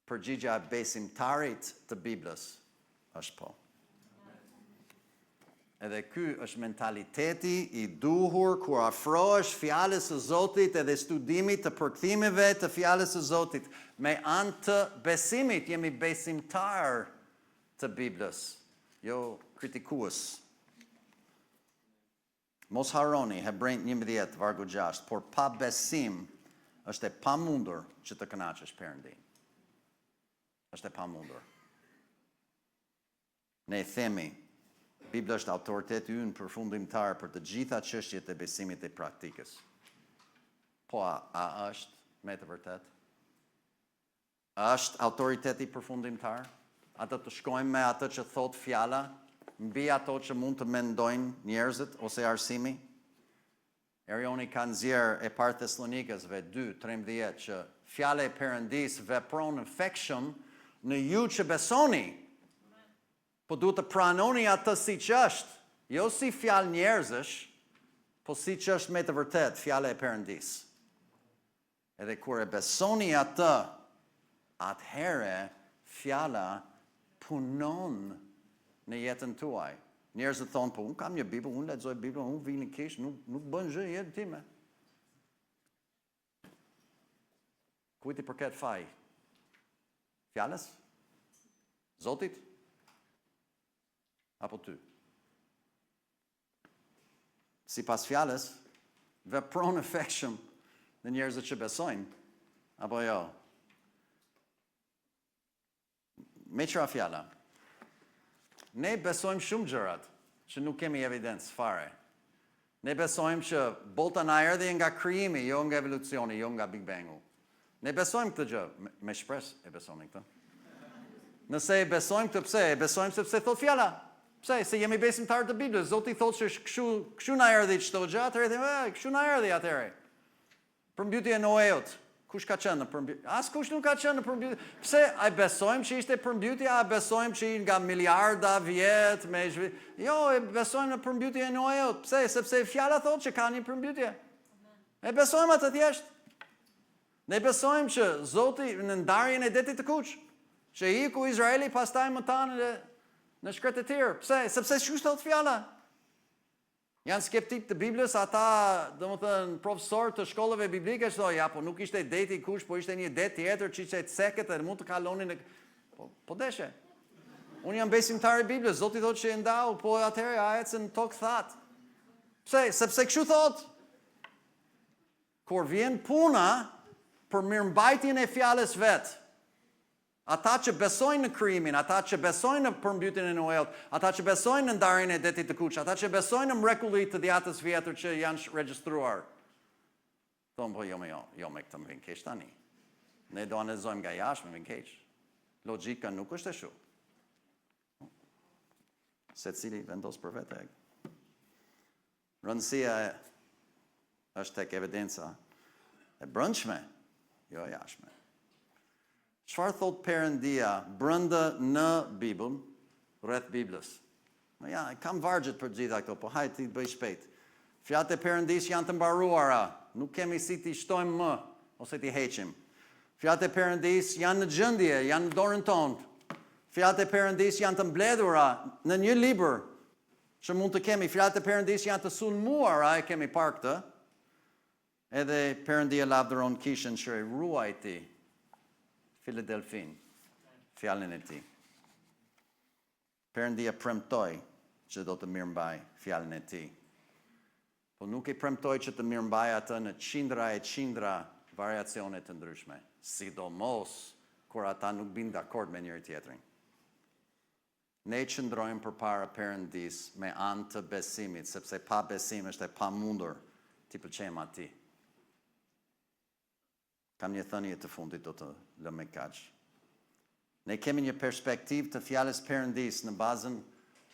Përgjigjja e besimtarit të Biblës është po. Edhe ky është mentaliteti i duhur kur afrohesh fjalës së Zotit edhe studimit të përkthimeve të fjalës së Zotit. Me anë të besimit jemi besimtar të Biblës, jo kritikues. Mos harroni, Hebrejt 11, vargu 6, por pa besim është e pamundur që të kënaqësh Perëndin. Është e pamundur. Ne themi, Bibla është autoriteti ynë përfundimtar për të gjitha çështjet e besimit e praktikës. Po a është me të vërtet? A është autoriteti përfundimtar? Atë të shkojmë me atë që thot fjala, mbi ato që mund të mendojnë njerëzit ose arsimi? Erioni ka nxjerr e parë Thessalonikësve 2:13 që fjala e Perëndisë vepron në fekshëm në ju që besoni. Po duhet të pranoni atë si që është, jo si fjalë njerëzish, po si që është me të vërtet fjala e Perëndisë. Edhe kur e besoni atë, atëherë fjala punon në jetën tuaj. Njerëzit thonë, po unë kam një Bibël, unë lexoj Biblën, unë vi në kish, nuk bën gjë në jetën time. Kujt i përket faj? Fjalës? Zotit? Apo ty? Si pas fjalës, vepron në fekshëm në njerëzit që besojnë, apo jo? Me qëra fjala? Ne besojmë shumë gjërat që nuk kemi evidencë fare. Ne besojmë që bota na erdhi nga krijimi, jo nga evolucioni, jo nga Big Bangu. Ne besojmë këtë gjë, me shpresë e besojmë këtë. Nëse e besojmë këtë pse? E besojmë sepse thot fjala. Pse? Se jemi besimtarë të Biblës. Zoti thotë që kështu na erdhi çdo gjë, atëherë kështu na erdhi atëherë. Përmbytja e Noeut. Kush ka qenë në përmbytje? Askush nuk ka qenë në përmbytje. Pse? A besojmë që ishte përmbytja, a besojmë që nga miliarda vjet me Jo, e besojmë në përmbytjen e Noeut. Pse? Sepse fjala thotë që ka një përmbytje. E besojmë atë thjesht. Ne besojmë që Zoti në ndarjen e detit të Kuq, që iku Izraeli pastaj më tanë në shkret e tjerë. Pse? Sepse çu thot fjala. Janë skeptik të Biblës, ata, domethënë, profesor të shkollave biblike, thonë, ja, po nuk ishte deti Kuq, po ishte një det tjetër që ishte seket e mund të kalonin po deshe. Unë jam besimtar i Biblës, Zoti thotë që e ndau, po atëherë ecën tokë that. Pse? Sepse kështu thot. Kur vjen puna për mirëmbajtjen e fjalës vet, ata që besojnë në krijimin, ata që besojnë në përmbytjen e Noeut, ata që besojnë në ndarjen e detit të Kuq, ata që besojnë në mrekullitë të djatës vjetër që janë regjistruar. Thonë, po jo me këtë më vjen keq tani. Ne do analizojmë nga jashtë, më vjen keq. Logjika nuk është e kështu. Secili vendos për vete. Rëndësia është tek evidenca e brendshme, jo e jashtme. Çfarë thot Perëndia brenda në Bibël, rreth Biblës? Ja, kam vargjet për gjitha këto, po hajde ti bëj shpejt. Fjalët e Perëndisë janë të mbaruara, nuk kemi si t'i shtojmë më ose t'i heqim. Fjalët e Perëndisë janë në gjendje, janë në dorën tonë. Fjalët e Perëndisë janë të mbledhura në një libër që mund të kemi. Fjalët e Perëndisë janë të sulmuara, e kemi parë këtë. Edhe Perëndia lavdëron kishën që e ruajti Filadelfin, fjalën e tij. Perëndia premtoi që do të mirëmbaj fjalën e tij. Po nuk i premtoi që të mirëmbaj atë në qindra variacione të ndryshme, sidomos kur ata nuk bin dakord me njëri tjetrin. Ne qëndrojmë përpara Perëndis me anë të besimit, sepse pa besim është e pamundur t'i pëlqejmë atij. Kam një thënie të fundit, do të lëmë kaq. Ne kemi një perspektivë të fjalës Perëndis në bazën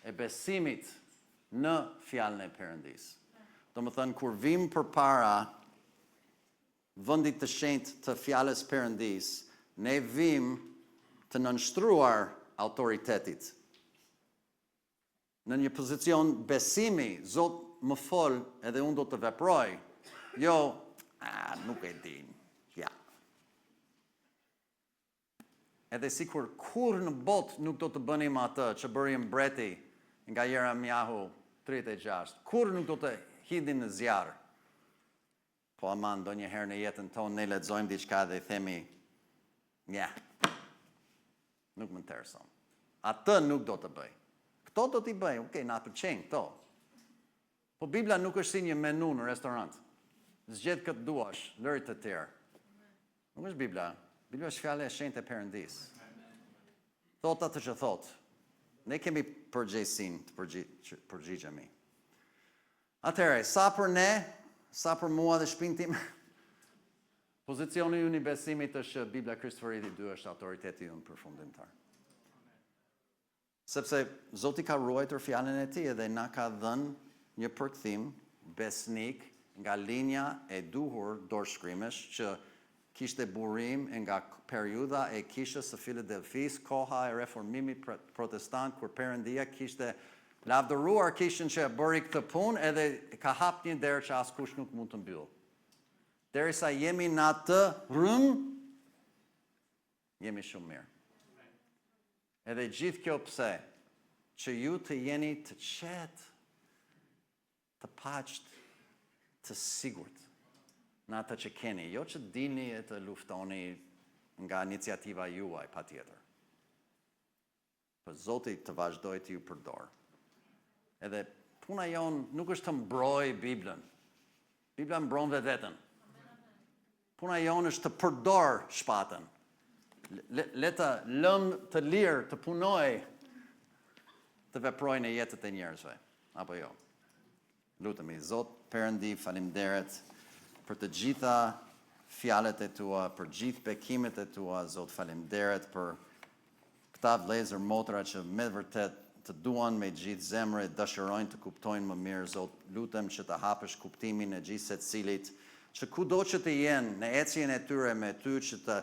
e besimit në fjalën e Perëndis. Do më thënë, kur vim përpara vendit të shenjtë të fjalës Perëndis, ne vim të nënshtruar autoritetit. Në një pozicion besimi, Zot më fol edhe unë do të veproj. Jo, nuk e din. Ja. Edhe sikur kur në botë nuk do të bënim atë që bëri mbreti nga Jeremiahu 36. Kur nuk do të hidhin në zjarr. Po aman, ndonjëherë në jetën tonë ne lexojmë diçka dhe i themi, ja, nuk më intereson. Atë nuk do të bëj. Këto do t'i bëj, na pëlqejnë këto. Po Bibla nuk është si një menu në restorant. Zgjedh këtë duash, lëri të tjerë. Nuk është Bibla. Bibla është fjala e shenjtë e Perëndis. Thot atë që thot. Ne kemi përgjegjësinë të përgjigjemi. Atëherë, sa për ne, sa për mua dhe shtëpinë tim, pozicioni ynë i besimit është Bibla Kristëfëriti 2 është autoriteti ynë përfundimtar. Sepse Zoti ka ruajtur fjalën e tij dhe na ka dhënë një përkthim besnik nga linja e duhur dorëshkrimesh që kishte burim nga periudha e kishës së Filadelfis, koha e reformimit protestant, kur Perëndia kishte lavdëruar kishën që bëri këtë punë edhe ka hap një derë që askush nuk mund të mbyll. Derisa jemi në atë rrymë, jemi shumë mirë. Edhe gjithë kjo pse, që ju të jeni të qetë, të paqët, të sigurt në atë që keni, jo që dini e të luftoni nga iniciativa juaj, patjetër. Për Zoti të vazhdoj të ju përdor. Edhe puna jonë nuk është të mbroj Biblën. Bibla mbron vetën. Puna jonë është të përdor shpatën. Le të lëm të lirë, të punoj, të veproj në jetët e njerëzve. Apo jo? Lutemi, Zot, Perëndi, faleminderit për të gjitha fjalët e tua, për gjithë bekimet e tua, Zot, faleminderit për këta vëllezër motra që me vërtet të duan me gjithë zemrë, dëshirojnë të kuptojnë më mirë, Zot, lutem që të hapësh kuptimin e gjithë secilit, që kudo që të jenë në ecjen e tyre me ty, që të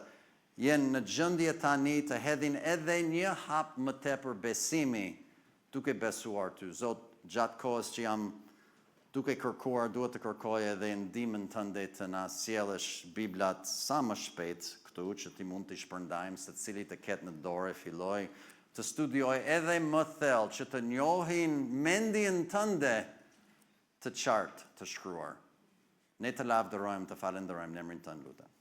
jenë në gjendje tani të hedhin edhe një hap më tepër besimi, duke besuar ty. Zot, gjatë kohës që jam duke kërkuar, duhet të kërkoj edhe ndihmën tënde të na sjellësh Biblat sa më shpejt këtu, që ti mund të shpërndajmë secili të ketë në dorë, filloj të studioj edhe më thellë, që të njohin mendjen tënde të qartë të shkruar. Ne të lavdërojmë, të falenderojmë në emrin tënd, lutem.